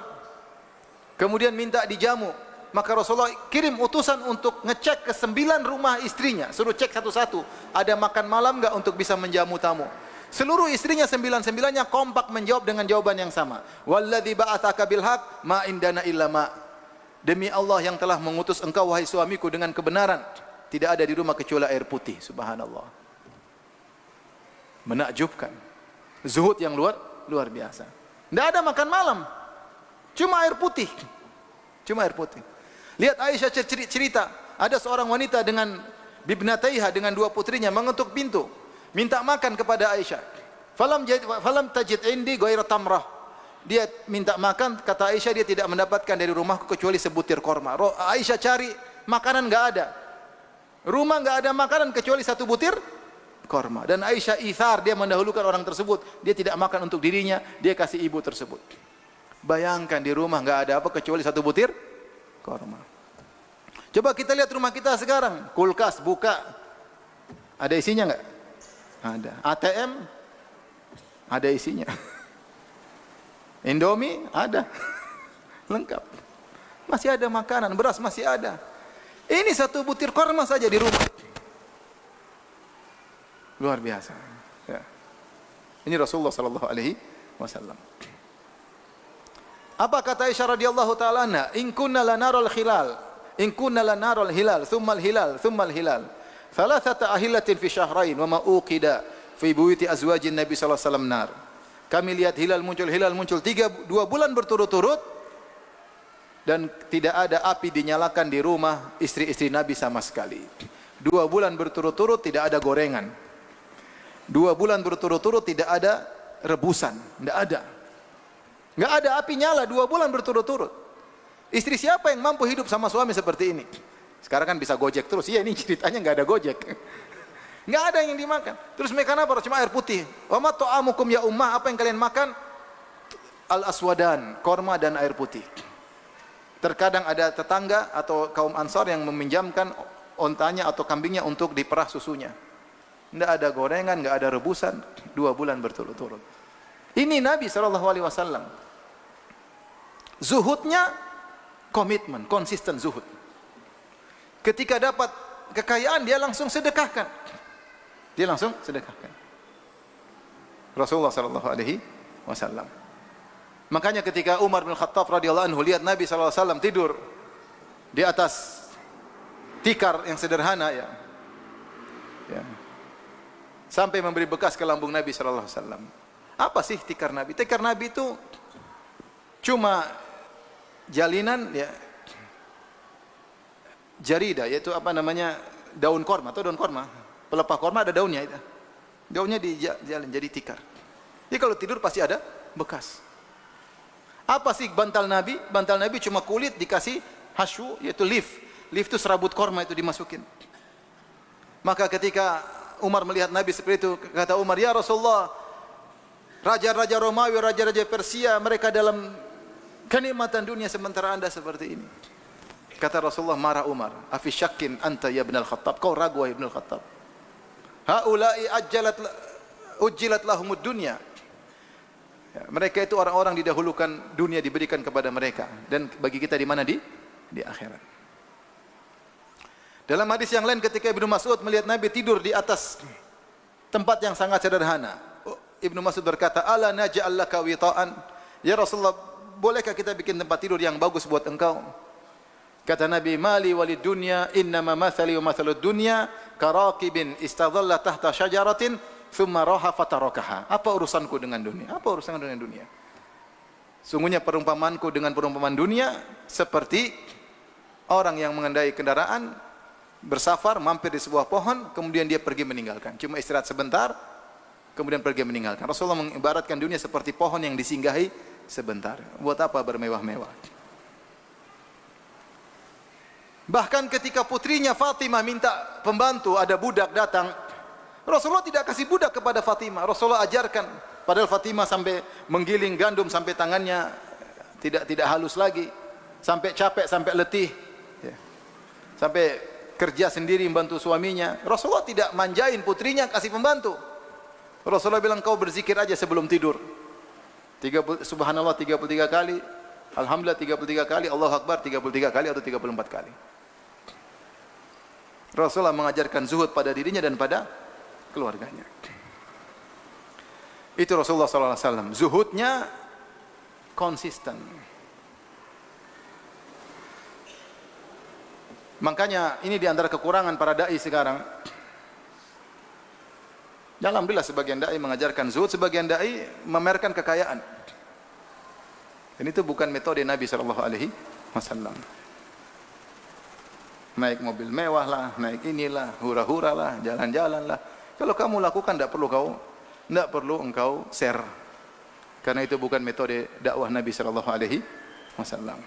kemudian minta dijamu, maka Rasulullah kirim utusan untuk ngecek ke 9 rumah istrinya, suruh cek satu-satu, ada makan malam enggak untuk bisa menjamu tamu. Seluruh istrinya 9-9-nya kompak menjawab dengan jawaban yang sama. Walladzi ba'atsaka bil haqq ma indana illa ma. demi Allah yang telah mengutus engkau wahai suamiku dengan kebenaran, tidak ada di rumah kecuali air putih. Subhanallah. Menakjubkan. Zuhud yang luar biasa. Tidak ada makan malam. Cuma air putih. Cuma air putih. Lihat Aisyah cerita, ada seorang wanita dengan bibnataiha, dengan dua putrinya mengetuk pintu, minta makan kepada Aisyah. Falam tajid indi ghaira tamrah. Dia minta makan, kata Aisyah, dia tidak mendapatkan dari rumahku kecuali sebutir korma. Aisyah cari, makanan enggak ada. Rumah enggak ada makanan kecuali satu butir korma. Dan Aisyah ithar, dia mendahulukan orang tersebut. Dia tidak makan untuk dirinya, dia kasih ibu tersebut. Bayangkan di rumah enggak ada apa kecuali satu butir korma. Coba kita lihat rumah kita sekarang, kulkas buka, ada isinya enggak? Ada. ATM ada isinya. Indomie ada. Lengkap. Masih ada makanan, beras masih ada. Ini satu butir korma saja di rumah. Luar biasa. Ya. Ini Rasulullah sallallahu alaihi wasallam. Apa kata Aisyah radhiyallahu taala anha? In kunna lanarul hilal. In kunna lanarul hilal, thumma al-hilal, thumma al-hilal. Thalathata ahillatin fi syahrain wa ma uqida fi buyuti azwajin Nabi sallallahu alaihi wasallam nar. Kami lihat hilal muncul 2 bulan berturut-turut dan tidak ada api dinyalakan di rumah istri-istri Nabi sama sekali. 2 bulan berturut-turut tidak ada gorengan. 2 bulan berturut-turut tidak ada rebusan, tidak ada. Enggak ada api nyala 2 bulan berturut-turut. Istri siapa yang mampu hidup sama suami seperti ini? Sekarang kan bisa Gojek terus. Iya, ini ceritanya enggak ada Gojek. Enggak ada yang dimakan. Terus makan apa? Cuma air putih. Wa ma ta'amukum ya ummah, apa yang kalian makan? Al-aswadan, korma dan air putih. Terkadang ada tetangga atau kaum Ansar yang meminjamkan ontanya atau kambingnya untuk diperah susunya. Enggak ada gorengan, enggak ada rebusan, 2 bulan berturut-turut. Ini Nabi SAW. Zuhudnya komitmen, konsisten zuhud. Ketika dapat kekayaan dia langsung sedekahkan. Dia langsung sedekahkan. Rasulullah SAW. Makanya ketika Umar bin Khattab radhiyallahu anhu lihat Nabi SAW tidur di atas tikar yang sederhana ya. Sampai memberi bekas ke lambung Nabi SAW. Apa sih tikar Nabi? Tikar Nabi itu cuma jalinan ya, jarida, yaitu apa namanya, daun korma atau daun korma. Pelepah korma ada daunnya itu. Daunnya dijalin jadi tikar. Jadi kalau tidur pasti ada bekas. Apa sih bantal Nabi? Bantal Nabi cuma kulit dikasih hasyu, yaitu leaf. Leaf itu serabut korma itu dimasukin. Maka ketika Umar melihat Nabi seperti itu, kata Umar, "Ya Rasulullah, raja-raja Romawi, raja-raja Persia, mereka dalam kenikmatan dunia sementara Anda seperti ini." Kata Rasulullah, marah Umar, "Afi syakkin anta ya ibnal Khattab?" Kau ragu wahai ibnul Khattab. Haula'i ujjilat lahumud dunya. Ya, mereka itu orang-orang didahulukan dunia diberikan kepada mereka, dan bagi kita di mana, di akhirat. Dalam hadis yang lain ketika Ibnu Mas'ud melihat Nabi tidur di atas tempat yang sangat sederhana, Ibnu Mas'ud berkata, "Ala naj'al laka wita'an?" Ya Rasulullah, bolehkah kita bikin tempat tidur yang bagus buat engkau? Kata Nabi, "Mali walid dunya innama mathali wa mathalud dunya karaqibin istadhalla tahta syajaratin thumma raha fatarakaha." Apa urusanku dengan dunia? Apa urusanku dengan dunia? Sungguhnya perumpamanku dengan perumpamaan dunia seperti orang yang mengendai kendaraan, bersafar, mampir di sebuah pohon, kemudian dia pergi meninggalkan. Cuma istirahat sebentar, kemudian pergi meninggalkan. Rasulullah mengibaratkan dunia seperti pohon yang disinggahi sebentar. Buat apa bermewah-mewah? Bahkan ketika putrinya Fatimah minta pembantu, ada budak datang, Rasulullah tidak kasih budak kepada Fatimah. Rasulullah ajarkan, padahal Fatimah sampai menggiling gandum sampai tangannya tidak halus lagi, sampai capek, sampai letih, ya. Sampai kerja sendiri membantu suaminya. Rasulullah tidak manjain putrinya kasih pembantu. Rasulullah bilang, kau berzikir aja sebelum tidur. Subhanallah 33 kali, Alhamdulillah 33 kali, Allahu Akbar 33 kali atau 34 kali. Rasulullah mengajarkan zuhud pada dirinya dan pada keluarganya. Itu Rasulullah SAW. Zuhudnya konsisten. Makanya ini diantara kekurangan para dai sekarang. Alhamdulillah sebagian dai mengajarkan zuhud, sebagian dai memamerkan kekayaan. Dan itu bukan metode Nabi sallallahu alaihi wasallam. Naik mobil mewah lah, naik inilah, hura-hura lah, jalan-jalan lah. Kalau kamu lakukan tidak perlu engkau share. Karena itu bukan metode dakwah Nabi sallallahu alaihi wasallam.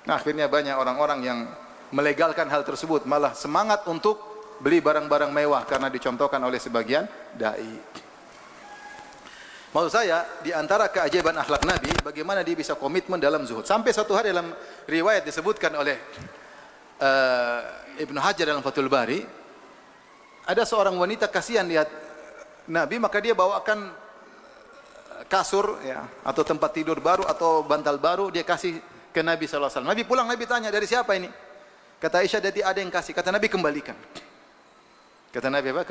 Nah, akhirnya banyak orang-orang yang melegalkan hal tersebut, malah semangat untuk beli barang-barang mewah karena dicontohkan oleh sebagian dai. Maksud saya, di antara keajaiban akhlak Nabi, bagaimana dia bisa komitmen dalam zuhud. Sampai satu hari dalam riwayat disebutkan oleh Ibnu Hajar dalam Fathul Bari, ada seorang wanita kasihan lihat Nabi, maka dia bawakan kasur ya, atau tempat tidur baru atau bantal baru, dia kasih ke Nabi SAW. Nabi pulang, Nabi tanya, dari siapa ini? Kata Aisyah, dari ada yang kasih. Kata Nabi, kembalikan. Kata Nabi apa?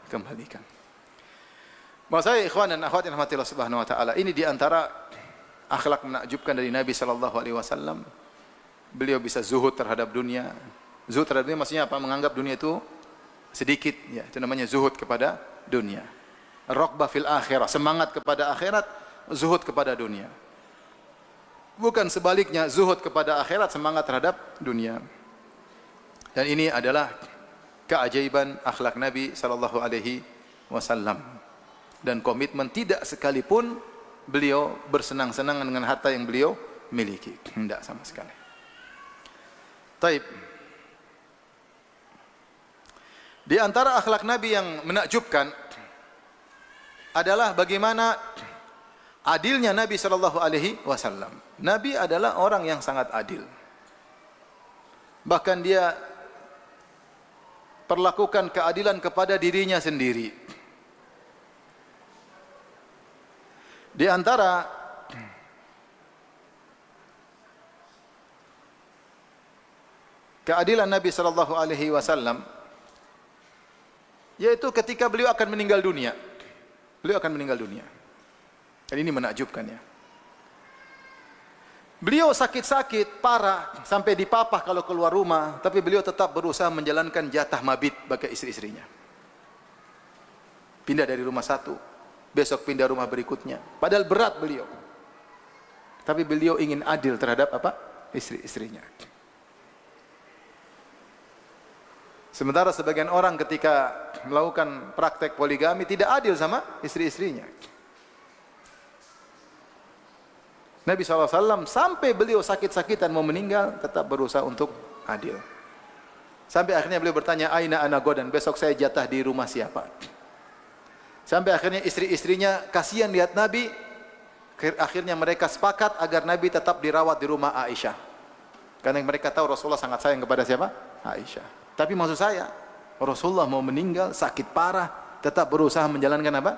Kembalikan. Maksud saya, ikhwan dan akhwat yang rahmatillah subhanahu wa ta'ala, ini diantara akhlak menakjubkan dari Nabi SAW. Beliau bisa zuhud terhadap dunia. Zuhud terhadap dunia maksudnya apa? Menganggap dunia itu sedikit, ya, itu namanya zuhud kepada dunia. Raqbah fil akhirah, semangat kepada akhirat, zuhud kepada dunia. Bukan sebaliknya, zuhud kepada akhirat, semangat terhadap dunia. Dan ini adalah keajaiban akhlak Nabi sallallahu alaihi wasallam. Dan komitmen tidak sekalipun beliau bersenang-senang dengan harta yang beliau miliki. Tidak sama sekali. Taib. Di antara akhlak Nabi yang menakjubkan adalah bagaimana adilnya Nabi sallallahu alaihi wasallam. Nabi adalah orang yang sangat adil. Bahkan dia perlakukan keadilan kepada dirinya sendiri. Di antara keadilan Nabi sallallahu alaihi wasallam yaitu ketika beliau akan meninggal dunia. Beliau akan meninggal dunia. Dan ini menakjubkan ya. Beliau sakit-sakit parah sampai dipapah kalau keluar rumah, tapi beliau tetap berusaha menjalankan jatah mabit bagi istri-istrinya. Pindah dari rumah satu, besok pindah rumah berikutnya. Padahal berat beliau. Tapi beliau ingin adil terhadap apa? Istri-istrinya. Sementara sebagian orang ketika melakukan praktek poligami tidak adil sama istri-istrinya. Nabi SAW sampai beliau sakit-sakitan mau meninggal tetap berusaha untuk adil. Sampai akhirnya beliau bertanya, aina ana godan, besok saya jatah di rumah siapa? Sampai akhirnya istri-istrinya kasihan lihat Nabi. Akhirnya mereka sepakat agar Nabi tetap dirawat di rumah Aisyah. Karena mereka tahu Rasulullah sangat sayang kepada siapa? Aisyah. Tapi maksud saya, Rasulullah mau meninggal, sakit parah, tetap berusaha menjalankan apa?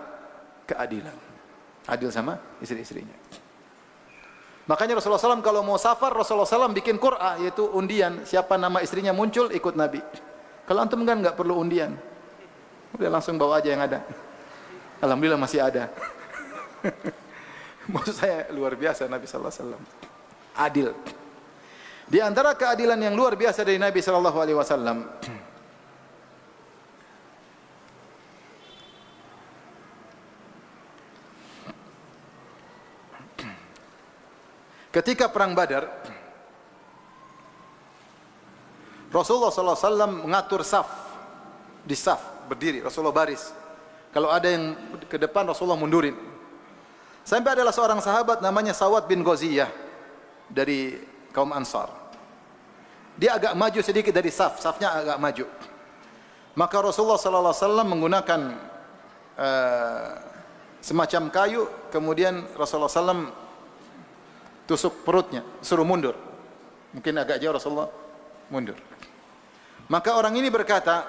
Keadilan. Adil sama istri-istrinya. Makanya Rasulullah SAW kalau mau safar, Rasulullah SAW bikin qur'ah, yaitu undian. Siapa nama istrinya muncul, ikut Nabi. Kalau antum kan nggak perlu undian. Udah langsung bawa aja yang ada. Alhamdulillah masih ada. Maksud saya luar biasa Nabi SAW. Adil. Di antara keadilan yang luar biasa dari Nabi SAW, ketika perang Badar, Rasulullah SAW mengatur saf, di saf berdiri, Rasulullah baris. Kalau ada yang ke depan, Rasulullah mundurin. Sampai adalah seorang sahabat namanya Sawad bin Ghaziyah dari kaum Ansar. Dia agak maju sedikit dari saf, safnya agak maju. Maka Rasulullah SAW menggunakan semacam kayu, kemudian Rasulullah SAW tusuk perutnya, suruh mundur. Mungkin agak jauh, Rasulullah mundur. Maka orang ini berkata,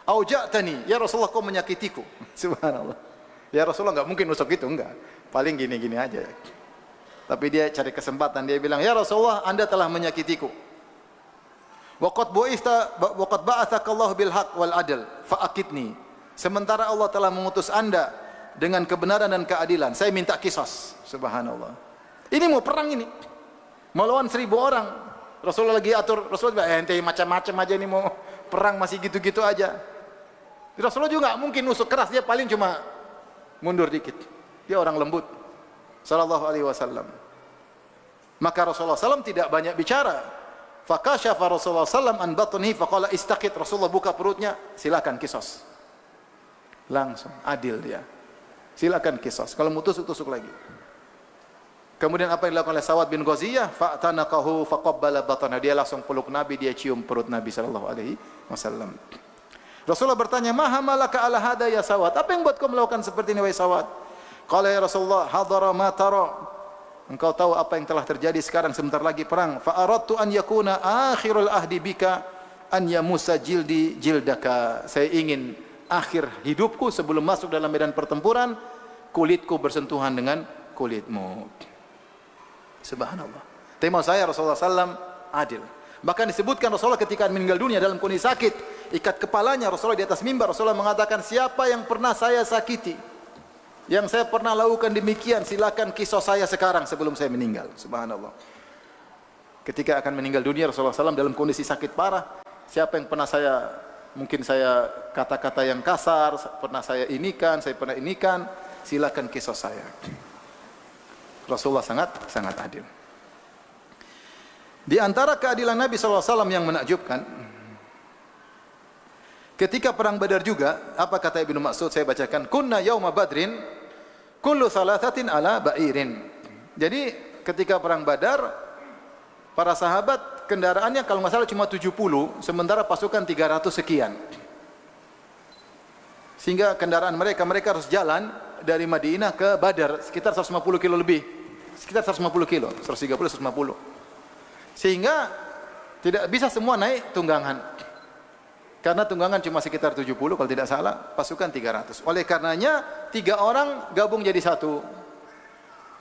auja'tani, ya Rasulullah kau menyakitiku. Subhanallah. Ya Rasulullah enggak mungkin nusuk itu, enggak. Paling gini-gini aja. Tapi dia cari kesempatan, dia bilang, ya Rasulullah, Anda telah menyakitiku. Waqad ba'athaka Allah bil haq wal adl fa'akidni. Sementara Allah telah mengutus Anda dengan kebenaran dan keadilan, saya minta kisos. Subhanallah. Ini mau perang ini. Melawan 1000 orang. Rasulullah lagi atur, Rasulullah ente macam-macam aja ini mau perang masih gitu-gitu aja. Rasulullah juga nggak mungkin nusuk keras, dia paling cuma mundur dikit. Dia orang lembut. Sallallahu alaihi wasallam. Maka Rasulullah SAW tidak banyak bicara. Fakashafa Rasulullah SAW an batnihi faqala istaqit. Rasulullah buka perutnya, silakan kisos. Langsung adil dia. Silakan kisos. Kalau mau tusuk lagi. Kemudian apa yang dilakukan oleh Sawad bin Ghaziyah? Fa'tanaqahu faqabbala batana. Dia langsung peluk Nabi, dia cium perut Nabi sallallahu alaihi wasallam. Rasulullah bertanya, "Ma hamalaka ala hada ya Sawad?" Apa yang buat kau melakukan seperti ini wahai Sawad? Qala ya Rasulullah, hadara ma tara. Engkau tahu apa yang telah terjadi sekarang, sebentar lagi perang. Fa aradtu an yakuna akhirul ahdi bika an yamusa jildi jildaka. Saya ingin akhir hidupku sebelum masuk dalam medan pertempuran, kulitku bersentuhan dengan kulitmu. Subhanallah. Tema saya Rasulullah SAW adil. Bahkan disebutkan Rasulullah ketika meninggal dunia dalam kondisi sakit, ikat kepalanya Rasulullah di atas mimbar. Rasulullah mengatakan, siapa yang pernah saya sakiti, yang saya pernah lakukan demikian, silakan kisah saya sekarang sebelum saya meninggal. Subhanallah. Ketika akan meninggal dunia Rasulullah SAW dalam kondisi sakit parah, siapa yang pernah mungkin saya kata-kata yang kasar, pernah saya pernah inikan, silakan kisah saya. Rasulullah sangat adil. Di antara keadilan Nabi SAW yang menakjubkan, ketika perang Badar juga, apa kata Ibnu Mas'ud, saya bacakan, kunna yauma badrin kullu thalathatin ala ba'irin. Jadi ketika perang Badar, para sahabat kendaraannya kalau nggak salah cuma 70, sementara pasukan 300 sekian. Sehingga kendaraan mereka harus jalan dari Madinah ke Badar sekitar 150 kilo lebih. Sekitar 150 kilo, 130, 150. Sehingga tidak bisa semua naik tunggangan. Karena tunggangan cuma sekitar 70 kalau tidak salah, pasukan 300. Oleh karenanya 3 orang gabung jadi satu.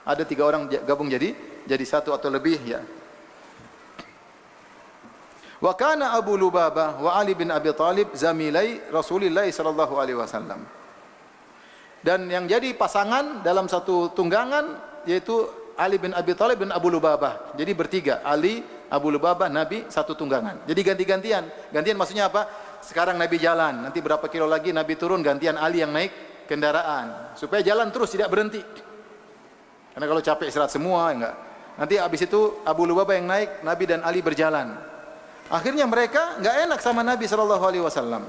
Ada 3 orang gabung jadi satu atau lebih ya. Wa kana Abu Lubabah wa Ali bin Abi Thalib zamilai Rasulullah sallallahu alaihi wasallam. Dan yang jadi pasangan dalam satu tunggangan yaitu Ali bin Abi Thalib dan Abu Lubabah. Jadi bertiga, Ali, Abu Lubabah, Nabi satu tunggangan. Jadi ganti-gantian. Gantian maksudnya apa? Sekarang Nabi jalan, nanti berapa kilo lagi Nabi turun, gantian Ali yang naik kendaraan. Supaya jalan terus tidak berhenti. Karena kalau capek istirahat semua enggak. Nanti habis itu Abu Lubabah yang naik, Nabi dan Ali berjalan. Akhirnya mereka enggak enak sama Nabi sallallahu alaihi wasallam.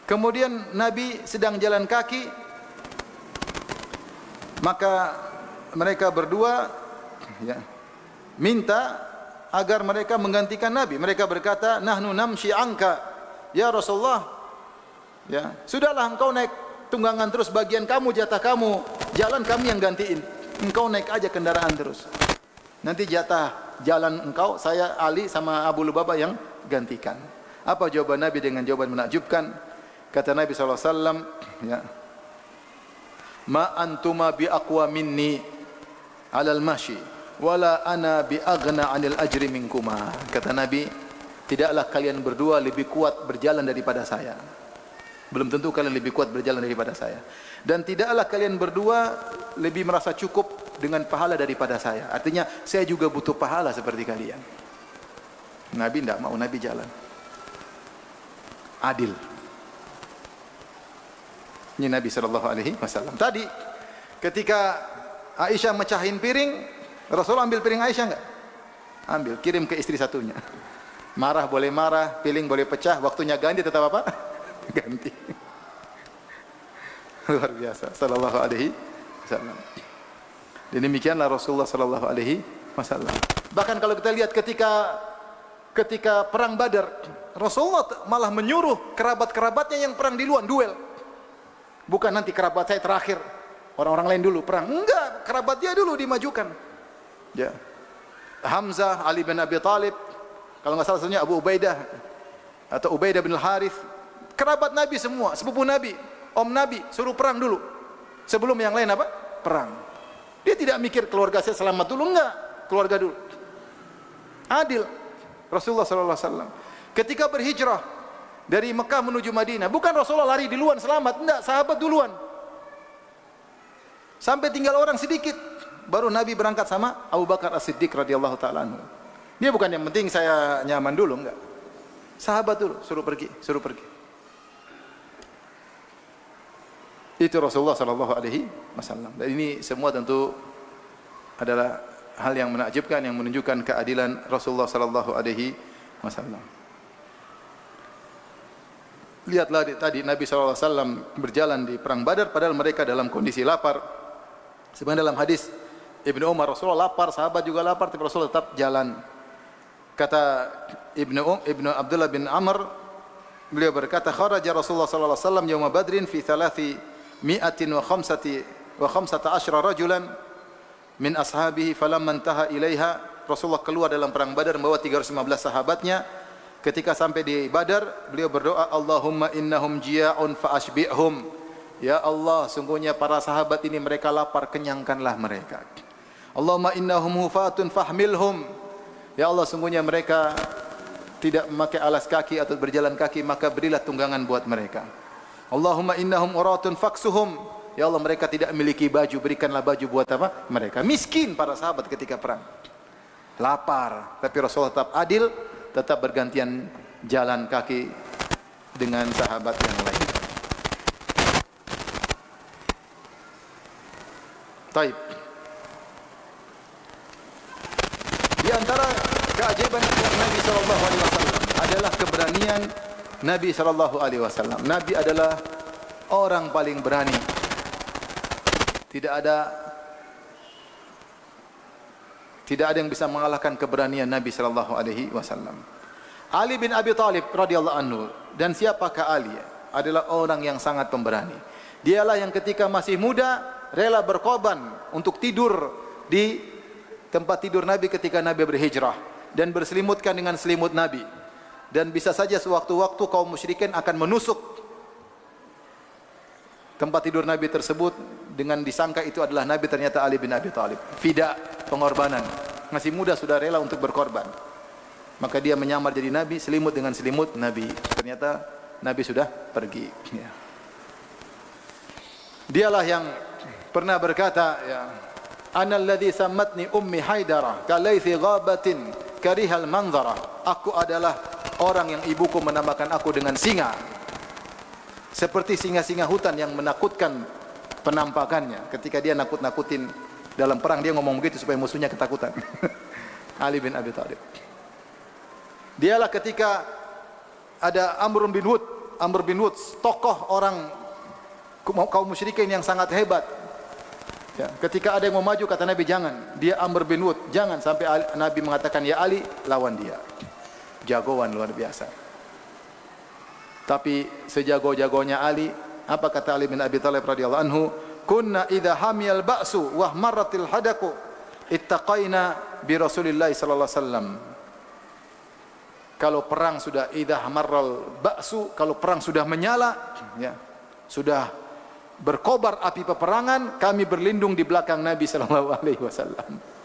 Kemudian Nabi sedang jalan kaki, maka mereka berdua ya, minta agar mereka menggantikan Nabi. Mereka berkata, nahnu namshi anka ya Rasulullah, ya sudahlah engkau naik tunggangan terus, bagian kamu, jatah kamu, jalan kami yang gantiin, engkau naik aja kendaraan terus, nanti jatah jalan engkau, saya Ali sama Abu Lubabah yang gantikan. Apa jawaban Nabi dengan jawaban menakjubkan? Kata Nabi SAW, ya, ma antuma bi aqwa minni alal mashi wala ana bi aghna 'anil ajri minkuma. Kata Nabi, tidaklah kalian berdua lebih kuat berjalan daripada saya. Belum tentu kalian lebih kuat berjalan daripada saya. Dan tidaklah kalian berdua lebih merasa cukup dengan pahala daripada saya. Artinya saya juga butuh pahala seperti kalian. Nabi tidak mau, Nabi jalan. Adil. Ini Nabi SAW. Tadi ketika Aisyah mecahin piring, Rasulullah ambil piring Aisyah enggak? Ambil, kirim ke istri satunya. Marah boleh marah, piring boleh pecah, waktunya ganti tetap apa? Ganti. Luar biasa sallallahu alaihi wasallam. Dan demikianlah Rasulullah sallallahu alaihi wasallam. Bahkan kalau kita lihat ketika perang Badar, Rasulullah malah menyuruh kerabat-kerabatnya yang perang duluan duel. Bukan nanti kerabat saya terakhir, orang-orang lain dulu perang. Enggak, kerabat dia dulu dimajukan. Ya. Hamzah, Ali bin Abi Thalib, kalau enggak salah satunya Abu Ubaidah atau Ubaidah bin Al-Harith, kerabat Nabi semua, sepupu Nabi, om Nabi, suruh perang dulu. Sebelum yang lain apa? Perang. Dia tidak mikir keluarga saya selamat dulu, enggak, keluarga dulu. Adil Rasulullah sallallahu alaihi wasallam. Ketika berhijrah dari Mekah menuju Madinah, bukan Rasulullah lari duluan selamat, enggak, sahabat duluan. Sampai tinggal orang sedikit, baru Nabi berangkat sama Abu Bakar As-Siddiq radhiyallahu taala anhu. Dia bukan yang penting saya nyaman dulu, enggak. Sahabat dulu, suruh pergi, suruh pergi. Itu Rasulullah sallallahu alaihi wasallam. Dan ini semua tentu adalah hal yang menakjubkan, yang menunjukkan keadilan Rasulullah sallallahu alaihi wasallam. Lihatlah tadi Nabi sallallahu alaihi wasallam berjalan di perang Badar padahal mereka dalam kondisi lapar. Sebenarnya dalam hadis Ibnu Umar, Rasulullah lapar, sahabat juga lapar, tapi Rasulullah tetap jalan. Kata Ibnu Abdullah bin Amr, beliau berkata, kharaja Rasulullah sallallahu alaihi wasallam yaum Badrin fi 315 rajulan min ashabihi falamma intaha ilaiha. Rasulullah keluar dalam perang Badar membawa 315 sahabatnya. Ketika sampai di Badar, beliau berdoa, Allahumma innahum jia'un fa'ashbi'hum. Ya Allah, sungguhnya para sahabat ini mereka lapar, kenyangkanlah mereka. Allahumma innahum hufatun fahmilhum. Ya Allah, sungguhnya mereka tidak memakai alas kaki atau berjalan kaki, maka berilah tunggangan buat mereka. Allahumma innahum uratun faksuhum. Ya Allah, mereka tidak memiliki baju, berikanlah baju buat apa? Mereka. Miskin para sahabat ketika perang. Lapar, tapi Rasulullah tetap adil, tetap bergantian jalan kaki dengan sahabat yang lain. Taib. Di antara keajaiban Nabi sallallahu alaihi wasallam adalah keberanian Nabi sallallahu alaihi wasallam. Nabi adalah orang paling berani. Tidak ada yang bisa mengalahkan keberanian Nabi sallallahu alaihi wasallam. Ali bin Abi Thalib radhiyallahu anhu, dan siapakah Ali? Adalah orang yang sangat pemberani. Dialah yang ketika masih muda rela berkorban untuk tidur di tempat tidur Nabi ketika Nabi berhijrah dan berselimutkan dengan selimut Nabi. Dan bisa saja sewaktu-waktu kaum musyrikin akan menusuk tempat tidur Nabi tersebut dengan disangka itu adalah Nabi, ternyata Ali bin Abi Thalib. Fida, pengorbanan. Masih muda sudah rela untuk berkorban. Maka dia menyamar jadi Nabi, selimut dengan selimut Nabi. Ternyata Nabi sudah pergi. Ya. Dialah yang pernah berkata, ya, Ana alladhi sammatni ummi Haidara kalaythi ghabatin karihal manzara. Aku adalah orang yang ibuku menamakan aku dengan singa. Seperti singa-singa hutan yang menakutkan penampakannya. Ketika dia nakut-nakutin dalam perang, dia ngomong begitu supaya musuhnya ketakutan. Ali bin Abi Thalib. Dialah ketika ada Amr bin Wud, tokoh orang kaum musyrikin yang sangat hebat. Ya, ketika ada yang mau maju, kata Nabi, jangan. Dia Amr bin Wud, jangan. Sampai Nabi mengatakan, ya Ali, lawan dia. Jagoan luar biasa. Tapi sejago-jagonya Ali, apa kata Ali bin Abi Thalib radhiyallahu anhu? Kunna idza hamiyal ba'su wa marratil hadaku ittaqaina bi Rasulillah sallallahu alaihi wasallam. Kalau perang sudah idza hamarral ba'su, kalau perang sudah menyala, ya, sudah berkobar api peperangan, kami berlindung di belakang Nabi sallallahu alaihi wasallam.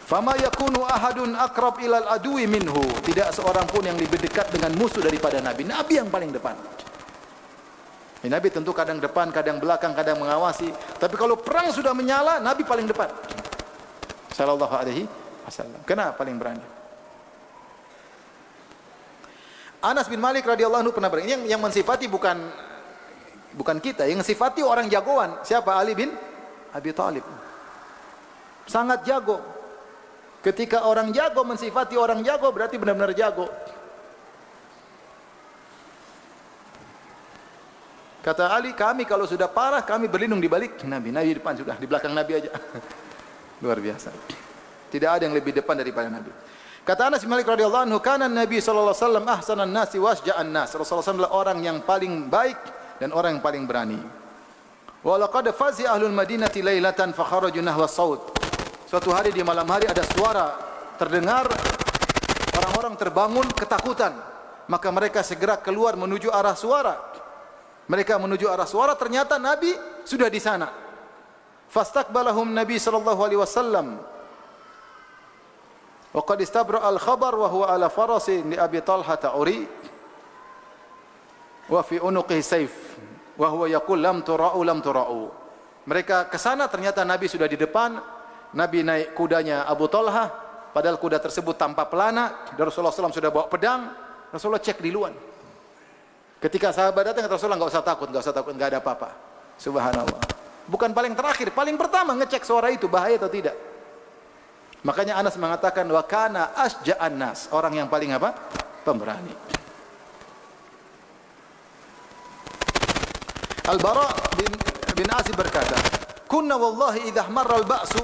Fama yakunu ahadun aqrab ilal adui minhu. Tidak seorang pun yang lebih dekat dengan musuh daripada Nabi. Nabi yang paling depan. Nabi tentu kadang depan, kadang belakang, kadang mengawasi. Tapi kalau perang sudah menyala, Nabi paling depan. Sallallahu alaihi wasallam. Kenapa paling berani? Anas bin Malik radhiyallahu anhu pernah berkata, ini yang mensifati bukan kita, yang mensifati orang jagoan. Siapa? Ali bin Abi Thalib. Sangat jago. Ketika orang jago mensifati orang jago, berarti benar-benar jago. Kata Ali, kami kalau sudah parah, kami berlindung di balik Nabi. Nabi di depan sudah, di belakang Nabi aja. Luar biasa. Tidak ada yang lebih depan daripada Nabi. Kata Anas bin Malik radhiyallahu anhu, kana Nabi sallallahu alaihi wasallam ahsanan nasi wasja'an nas. Rasulullah SAW adalah orang yang paling baik dan orang yang paling berani. Wa laqad fazi ahlul madinati lailatan fa kharaju nahwa saut. Suatu hari di malam hari ada suara terdengar, orang-orang terbangun ketakutan. Maka mereka segera keluar menuju arah suara. Mereka menuju arah suara, ternyata Nabi sudah di sana. Fastaqbalahum Nabi sallallahu alaihi wasallam. Wa qad istabra al-khabar wa huwa ala farasin li Abi Talha ta'uri wa fi unuqihi sayf wa huwa yaqul lam tura'u. Mereka ke sana, ternyata Nabi sudah di depan Nabi naik kudanya Abu Talha, padahal kuda tersebut tanpa pelana, dan Rasulullah SAW sudah bawa pedang. Rasulullah cek di luar. Ketika sahabat datang, Rasulullah enggak usah takut, enggak ada apa-apa. Subhanallah. Bukan paling terakhir, paling pertama ngecek suara itu bahaya atau tidak. Makanya Anas mengatakan wa kana asja'an nas, orang yang paling apa? Pemberani. Al-Bara bin Azib berkata, "Kunna wallahi idza marra al-ba'su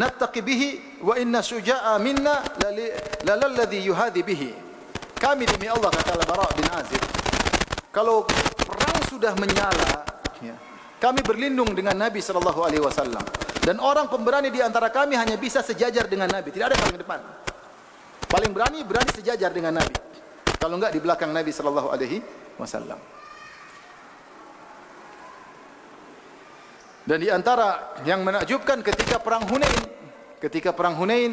nattaqi bihi wa inna syuja'a minna lalladhi yuhadhi bihi." Kami demi Allah, kata Al-Bara bin Azib, kalau perang sudah menyala, ya, kami berlindung dengan Nabi sallallahu alaihi wasallam, dan orang pemberani di antara kami hanya bisa sejajar dengan Nabi, tidak ada paling depan. Paling berani sejajar dengan Nabi. Kalau enggak di belakang Nabi sallallahu alaihi wasallam. Dan di antara yang menakjubkan ketika perang Hunain,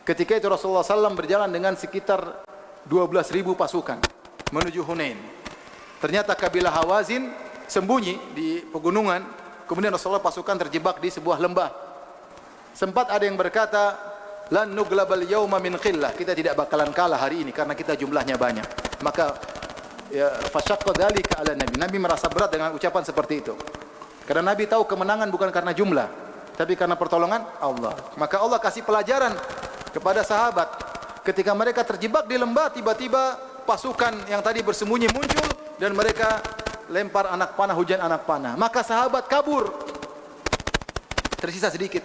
ketika itu Rasulullah SAW berjalan dengan sekitar 12.000 pasukan menuju Hunain. Ternyata kabilah Hawazin sembunyi di pegunungan, kemudian Rasulullah pasukan terjebak di sebuah lembah. Sempat ada yang berkata, lan nuglabal yauma min qillah, kita tidak bakalan kalah hari ini karena kita jumlahnya banyak. Maka ya, fasyaqqa dzalika ala Nabi. Nabi merasa berat dengan ucapan seperti itu. Karena Nabi tahu kemenangan bukan karena jumlah, tapi karena pertolongan Allah. Maka Allah kasih pelajaran kepada sahabat. Ketika mereka terjebak di lembah, tiba-tiba pasukan yang tadi bersembunyi muncul dan mereka lempar anak panah, hujan anak panah. Maka sahabat kabur. Tersisa sedikit.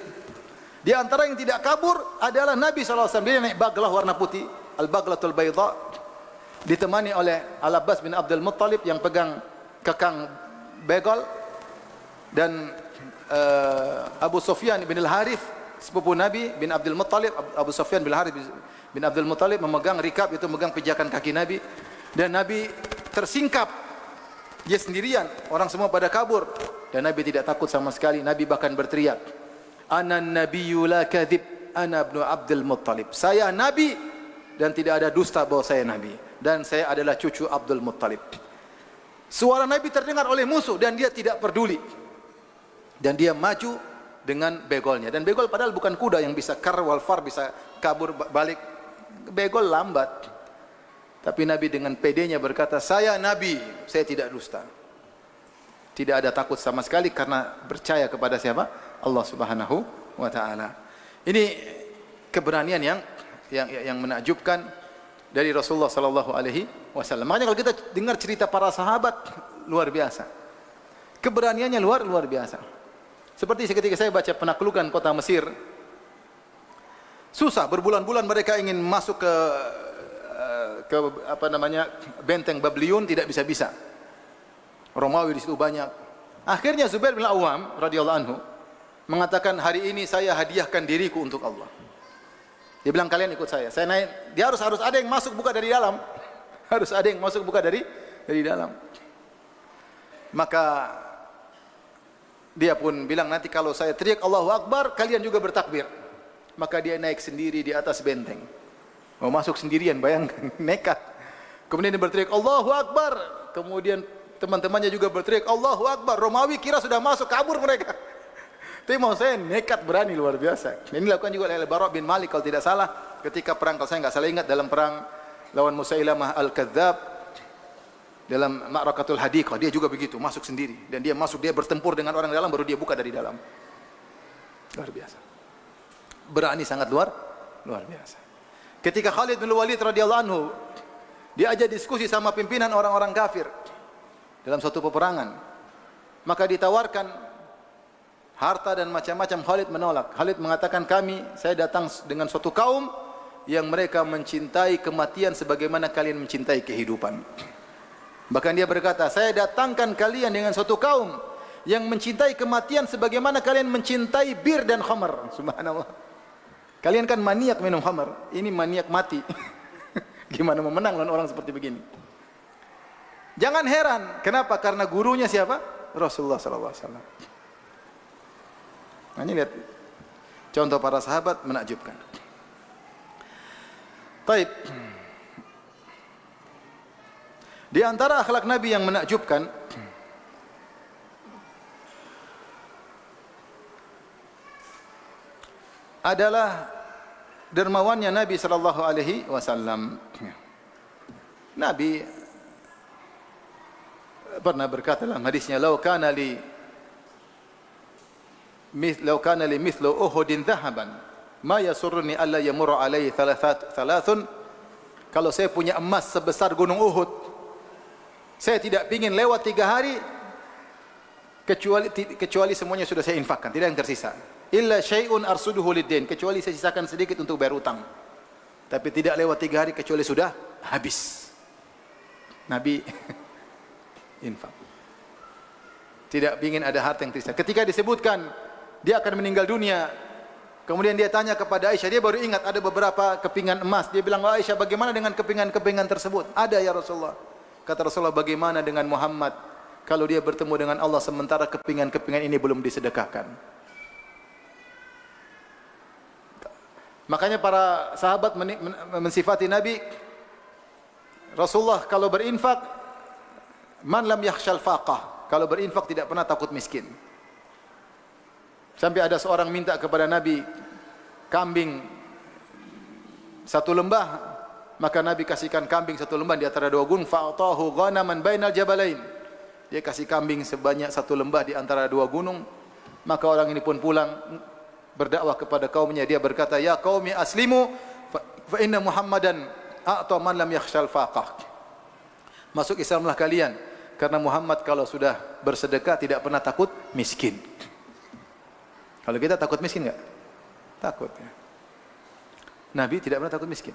Di antara yang tidak kabur adalah Nabi SAW. Dia naik baglah warna putih, al-baghlatul bayda, ditemani oleh Al-Abbas bin Abdul Muttalib yang pegang kekang begol, dan Abu Sufyan bin Al-Harith, sepupu Nabi bin Abdul Muttalib. Abu Sufyan bin Al-Harith bin Abdul Muttalib memegang rikab, itu memegang pijakan kaki Nabi, dan Nabi tersingkap. Dia sendirian, orang semua pada kabur, dan Nabi tidak takut sama sekali. Nabi bahkan berteriak, "Ana nabiyyu la kadzib, ana ibnu Abdul Muttalib." Saya Nabi dan tidak ada dusta bahwa saya Nabi, dan saya adalah cucu Abdul Muttalib. Suara Nabi terdengar oleh musuh dan dia tidak peduli. Dan dia maju dengan begolnya. Dan begol padahal bukan kuda yang bisa kar wal far, bisa kabur balik. Begol lambat. Tapi Nabi dengan pedenya berkata, "Saya Nabi, saya tidak dusta." Tidak ada takut sama sekali karena percaya kepada siapa? Allah Subhanahu wa taala. Ini keberanian yang menakjubkan dari Rasulullah sallallahu alaihi wasallam. Makanya kalau kita dengar cerita para sahabat, luar biasa. Keberaniannya luar biasa. Seperti ketika saya baca penaklukan kota Mesir, susah, berbulan-bulan mereka ingin masuk ke benteng Babliun, tidak bisa-bisa. Romawi di situ banyak. Akhirnya Zubair bin Awam radhiyallahu anhu mengatakan, hari ini saya hadiahkan diriku untuk Allah. Dia bilang, kalian ikut saya. Saya naik, dia harus ada yang masuk buka dari dalam. Harus ada yang masuk buka dari dalam. Maka dia pun bilang, nanti kalau saya teriak Allahu Akbar, kalian juga bertakbir. Maka dia naik sendiri di atas benteng. Mau masuk sendirian, bayangkan, nekat. Kemudian dia berteriak Allahu Akbar. Kemudian teman-temannya juga berteriak Allahu Akbar. Romawi kira sudah masuk, kabur mereka. Tapi mau saya nekat, berani, luar biasa. Ini dilakukan juga oleh Al-Bara bin Malik kalau tidak salah. Ketika perang, kalau saya nggak salah ingat, dalam perang lawan Musailamah Al-Kadzab, dalam Ma'rakatul Hadiqah, dia juga begitu, masuk sendiri. Dan dia masuk, dia bertempur dengan orang dalam, baru dia buka dari dalam. Luar biasa. Berani sangat luar biasa. Ketika Khalid bin Walid radhiyallahu anhu diajak diskusi sama pimpinan orang-orang kafir dalam suatu peperangan, maka ditawarkan harta dan macam-macam. Khalid menolak. Khalid mengatakan, saya datang dengan suatu kaum yang mereka mencintai kematian sebagaimana kalian mencintai kehidupan. Bahkan dia berkata, saya datangkan kalian dengan suatu kaum yang mencintai kematian sebagaimana kalian mencintai bir dan khamar. Subhanallah. Kalian kan maniak minum khamar, ini maniak mati. Gimana mau menang lawan orang seperti begini? Jangan heran, kenapa? Karena gurunya siapa? Rasulullah sallallahu alaihi wasallam. Nah, ini lihat contoh para sahabat menakjubkan. Baik. Di antara akhlak Nabi yang menakjubkan, adalah dermawannya Nabi sallallahu alaihi wasallam. Nabi pernah berkata dalam hadisnya, "Law kana li mithlu Uhudin dhahaban, ma yasurruni alla yamurra alaihi thalathun." Kalau saya punya emas sebesar gunung Uhud, saya tidak ingin lewat 3 hari kecuali semuanya sudah saya infakkan, tidak yang tersisa. Illa syai'un arsuduhu lid-din, kecuali saya sisakan sedikit untuk bayar utang. Tapi tidak lewat 3 hari kecuali sudah habis. Nabi infak. Tidak ingin ada harta yang tersisa. Ketika disebutkan dia akan meninggal dunia, kemudian dia tanya kepada Aisyah, dia baru ingat ada beberapa kepingan emas. Dia bilang, "Wahai Aisyah, bagaimana dengan kepingan-kepingan tersebut?" "Ada ya Rasulullah." Kata Rasulullah, "Bagaimana dengan Muhammad kalau dia bertemu dengan Allah sementara kepingan-kepingan ini belum disedekahkan?" Makanya para sahabat mensifati Nabi, Rasulullah kalau berinfak, man lam yakhshal faqah, kalau berinfak tidak pernah takut miskin. Sampai ada seorang minta kepada Nabi kambing 1 lembah, maka Nabi kasihkan kambing 1 lembah di antara 2 gunung. Fa'atahu ghanaman bainal jabalain, dia kasih kambing sebanyak 1 lembah di antara 2 gunung. Maka orang ini pun pulang berdakwah kepada kaumnya. Dia berkata, "Ya qaumi aslimu fa inna Muhammadan a'ta man lam yakhshal faqah." Masuk Islamlah kalian, karena Muhammad kalau sudah bersedekah tidak pernah takut miskin. Kalau kita takut miskin enggak? Takut ya. Nabi tidak pernah takut miskin.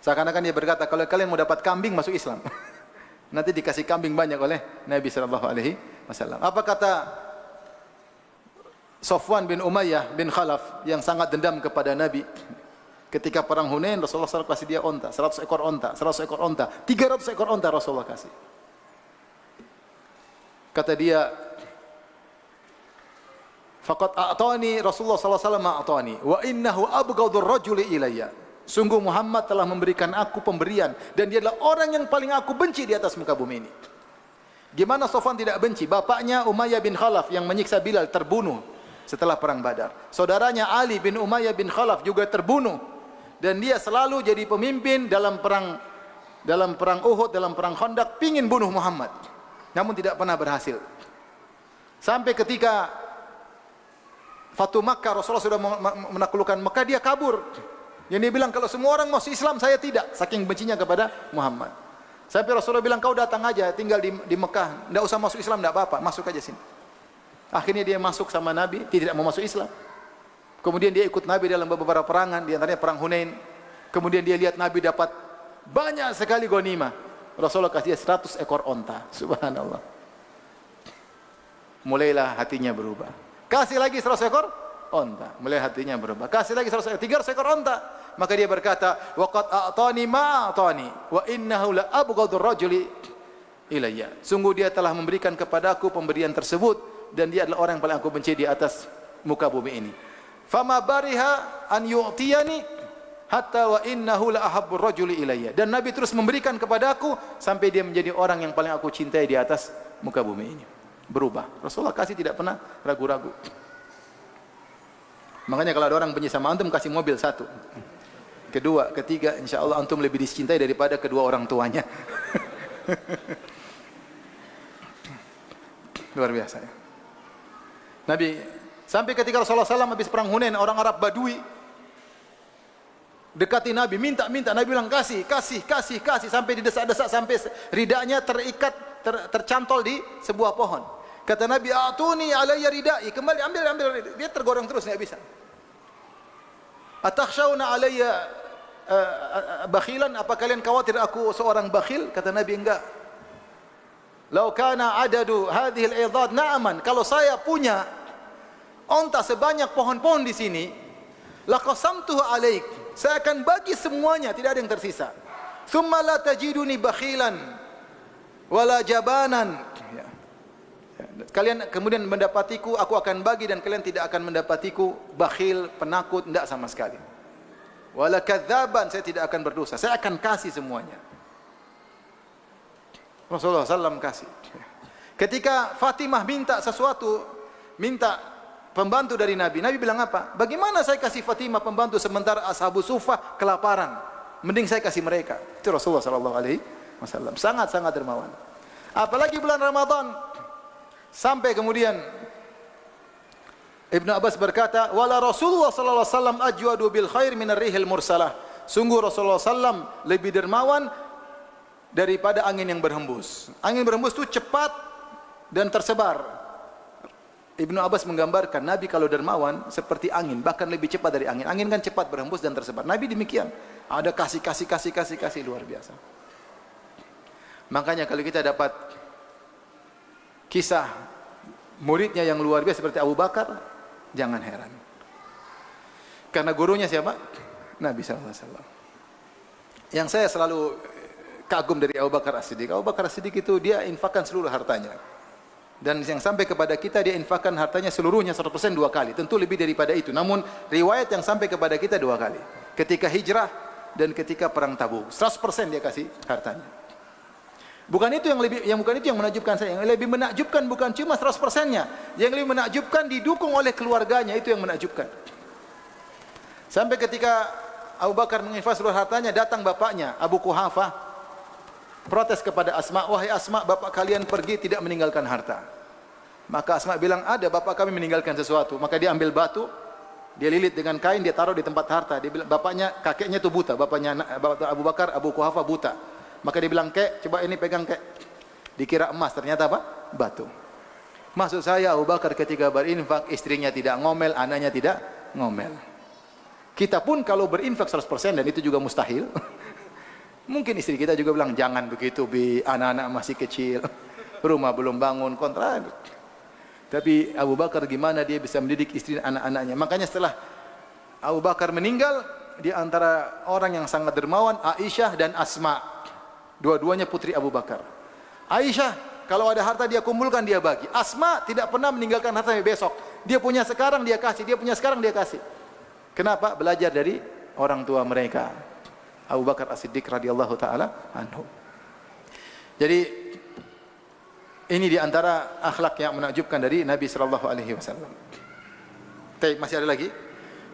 Seakan-akan dia berkata, kalau kalian mau dapat kambing masuk Islam. Nanti dikasih kambing banyak oleh Nabi sallallahu alaihi wasallam. Apa kata Safwan bin Umayyah bin Khalaf yang sangat dendam kepada Nabi? Ketika perang Hunain, Rasulullah SAW kasih dia onta, 100 ekor onta, 100 ekor onta, 300 ekor onta Rasulullah kasih. Kata dia, "Faqad a'tani Rasulullah SAW a'tani, wa innahu abghadur rajuli ilayya." Sungguh Muhammad telah memberikan aku pemberian, dan dia adalah orang yang paling aku benci di atas muka bumi ini. Gimana Safwan tidak benci? Bapaknya Umayyah bin Khalaf yang menyiksa Bilal terbunuh setelah perang Badar. Saudaranya Ali bin Umayyah bin Khalaf juga terbunuh, dan dia selalu jadi pemimpin dalam perang Uhud, dalam perang Khandaq, pingin bunuh Muhammad, namun tidak pernah berhasil. Sampai ketika Fatu Makkah, Rasulullah sudah menaklukkan Makkah, dia kabur. Yang dia bilang, kalau semua orang masuk Islam, saya tidak. Saking bencinya kepada Muhammad. Sampai Rasulullah bilang, kau datang aja, tinggal di Mekah, tidak usah masuk Islam, tidak apa-apa, masuk aja sini. Akhirnya dia masuk sama Nabi, tidak mau masuk Islam. Kemudian dia ikut Nabi dalam beberapa perangan, di antaranya perang Hunain. Kemudian dia lihat Nabi dapat banyak sekali ghanimah. Rasulullah kasih dia 100 ekor onta. Subhanallah. Mulailah hatinya berubah. Kasih lagi 100 ekor onta. Mulai hatinya berubah. Kasih lagi 100 ekor, 300 ekor onta. Maka dia berkata, "Waqad a'tani ma a'tani, wa innahu la abghadur rajuli ilayya." Sungguh dia telah memberikan kepadaku pemberian tersebut, dan dia adalah orang yang paling aku benci di atas muka bumi ini. Fama bariha an yu'tiyani hatta wa innahu la ahabbur rajuli ilayya. Dan Nabi terus memberikan kepadaku sampai dia menjadi orang yang paling aku cintai di atas muka bumi ini. Berubah. Rasulullah kasih tidak pernah ragu-ragu. Makanya kalau ada orang benci sama antum, kasih mobil 1. Kedua, ketiga, insyaallah antum lebih dicintai daripada kedua orang tuanya. Luar biasa ya. Nabi, sampai ketika Rasulullah SAW habis perang Hunain, orang Arab Badui dekati Nabi, minta, Nabi bilang kasih, sampai didesak-desak, sampai ridanya terikat, tercantol di sebuah pohon. Kata Nabi, "Atuni alayya ridai." Kembali ambil. Dia tergorong terus, enggak bisa. "Atakhshawna alayya bakhilan?" Apa kalian khawatir aku seorang bakhil? Kata Nabi, enggak. "Lau kana adadu hadhihi al-idad na'aman." Kalau saya punya onta sebanyak pohon-pohon di sini, laqasamtuhu alaik. Saya akan bagi semuanya, tidak ada yang tersisa. "Tsumma la tajiduni bakhilan wala jabanan." Kalian kemudian mendapatiku, aku akan bagi, dan kalian tidak akan mendapatiku bakhil, penakut, tidak sama sekali. Wala kadzaban, saya tidak akan berdosa. Saya akan kasih semuanya. Rasulullah SAW kasih. Ketika Fatimah minta sesuatu, minta pembantu dari Nabi. Nabi bilang apa? Bagaimana saya kasih Fatimah pembantu sementara ashabu suffah kelaparan? Mending saya kasih mereka. Itu Rasulullah sallallahu alaihi wasallam. Sangat-sangat dermawan. Apalagi bulan Ramadan. Sampai kemudian Ibnu Abbas berkata, "Wala Rasulullah sallallahu alaihi wasallam ajwadu bil khair minar rihil mursalah." Sungguh Rasulullah sallam lebih dermawan daripada angin yang berhembus. Angin berhembus itu cepat dan tersebar. Ibnu Abbas menggambarkan Nabi kalau dermawan seperti angin, bahkan lebih cepat dari angin. Angin kan cepat berhembus dan tersebar. Nabi demikian. Ada kasih luar biasa. Makanya kalau kita dapat kisah muridnya yang luar biasa seperti Abu Bakar, jangan heran. Karena gurunya siapa? Nabi SAW. Yang saya selalu kagum dari Abu Bakar As-Siddiq. Abu Bakar As-Siddiq itu dia infakkan seluruh hartanya. Dan yang sampai kepada kita dia infakkan hartanya seluruhnya 100% 2 kali. Tentu lebih daripada itu. Namun riwayat yang sampai kepada kita 2 kali. Ketika hijrah dan ketika perang Tabuk. 100% dia kasih hartanya. Bukan itu yang menakjubkan saya. Yang lebih menakjubkan bukan cuma 100%-nya. Yang lebih menakjubkan didukung oleh keluarganya, itu yang menakjubkan. Sampai ketika Abu Bakar menginfak seluruh hartanya, datang bapaknya Abu Quhafah protes kepada Asma, "Wahai Asma, bapak kalian pergi tidak meninggalkan harta." Maka Asma bilang, "Ada, bapak kami meninggalkan sesuatu." Maka dia ambil batu, dia lilit dengan kain, dia taruh di tempat harta. Dia bilang, kakeknya itu buta, bapaknya Abu Bakar, Abu Quhafah buta. Maka dia bilang, "Kek, coba ini pegang, Kek." Dikira emas, ternyata apa? Batu. Maksud saya Abu Bakar ketika berinfak, istrinya tidak ngomel, anaknya tidak ngomel. Kita pun kalau berinfak 100% dan itu juga mustahil. Mungkin istri kita juga bilang, "Jangan begitu, Bi, anak-anak masih kecil. Rumah belum bangun, kontrak." Tapi Abu Bakar gimana dia bisa mendidik istri dan anak-anaknya. Makanya setelah Abu Bakar meninggal, di antara orang yang sangat dermawan Aisyah dan Asma. Dua-duanya putri Abu Bakar. Aisyah kalau ada harta dia kumpulkan, dia bagi. Asma tidak pernah meninggalkan harta sampai besok. Dia punya sekarang dia kasih, dia punya sekarang dia kasih. Kenapa? Belajar dari orang tua mereka. Abu Bakar As-Siddiq radhiyallahu taala anhu. Jadi ini di antara akhlak yang menakjubkan dari Nabi sallallahu alaihi wasallam. Masih ada lagi?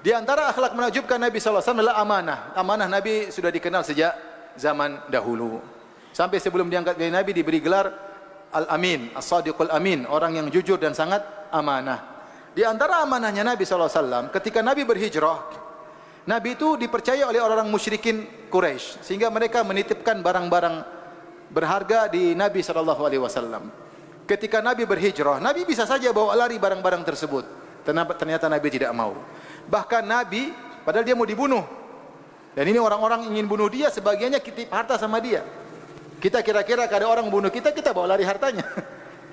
Di antara akhlak menakjubkan Nabi sallallahu alaihi wasallam adalah amanah. Amanah Nabi sudah dikenal sejak zaman dahulu. Sampai sebelum diangkat menjadi Nabi diberi gelar Al-Amin, As-Sadiqul Amin, orang yang jujur dan sangat amanah. Di antara amanahnya Nabi SAW, ketika Nabi berhijrah, Nabi itu dipercaya oleh orang-orang musyrikin Quraisy, sehingga mereka menitipkan barang-barang berharga di Nabi SAW. Ketika Nabi berhijrah, Nabi bisa saja bawa lari barang-barang tersebut. Ternyata Nabi tidak mau. Bahkan Nabi, padahal dia mau dibunuh. Dan ini orang-orang ingin bunuh dia, sebagiannya titip harta sama dia. Kita kira-kira kalau ada orang bunuh kita, kita bawa lari hartanya.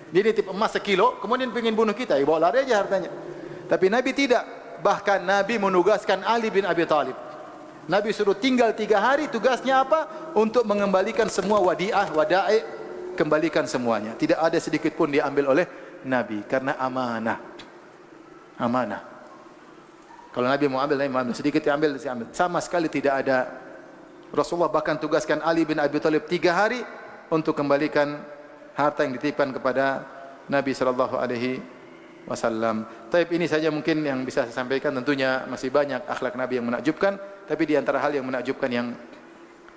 Dia nitip emas 1 kilo, kemudian ingin bunuh kita, ya bawa lari aja hartanya. Tapi Nabi tidak. Bahkan Nabi menugaskan Ali bin Abi Thalib. Nabi suruh tinggal 3 hari, tugasnya apa? Untuk mengembalikan semua wada'i, kembalikan semuanya. Tidak ada sedikit pun diambil oleh Nabi, karena amanah. Amanah. Kalau Nabi mau ambil, Nabi mau ambil. Sedikit diambil, diambil. Sama sekali tidak ada. Rasulullah bahkan tugaskan Ali bin Abi Thalib 3 hari untuk kembalikan harta yang dititipkan kepada Nabi sallallahu alaihi wasallam. Taib ini saja mungkin yang bisa saya sampaikan. Tentunya masih banyak akhlak Nabi yang menakjubkan, tapi di antara hal yang menakjubkan yang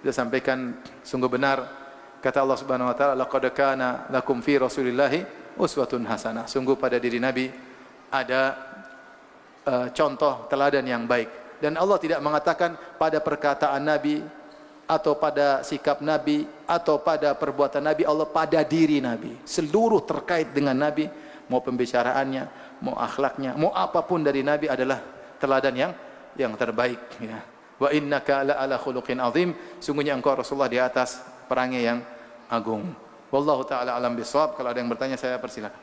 saya sampaikan sungguh benar kata Allah Subhanahu wa taala, "Laqad kana lakum fi Rasulillahi uswatun hasanah." Sungguh pada diri Nabi ada contoh teladan yang baik. Dan Allah tidak mengatakan pada perkataan Nabi atau pada sikap Nabi atau pada perbuatan Nabi, Allah pada diri Nabi. Seluruh terkait dengan Nabi, mau pembicaraannya, mau akhlaknya, mau apapun dari Nabi adalah teladan yang terbaik, ya. Wa innaka la ala khuluqin azim. Sungguhnya engkau Rasulullah di atas perangai yang agung. Wallahu taala alam bisawab. Kalau ada yang bertanya saya persilakan.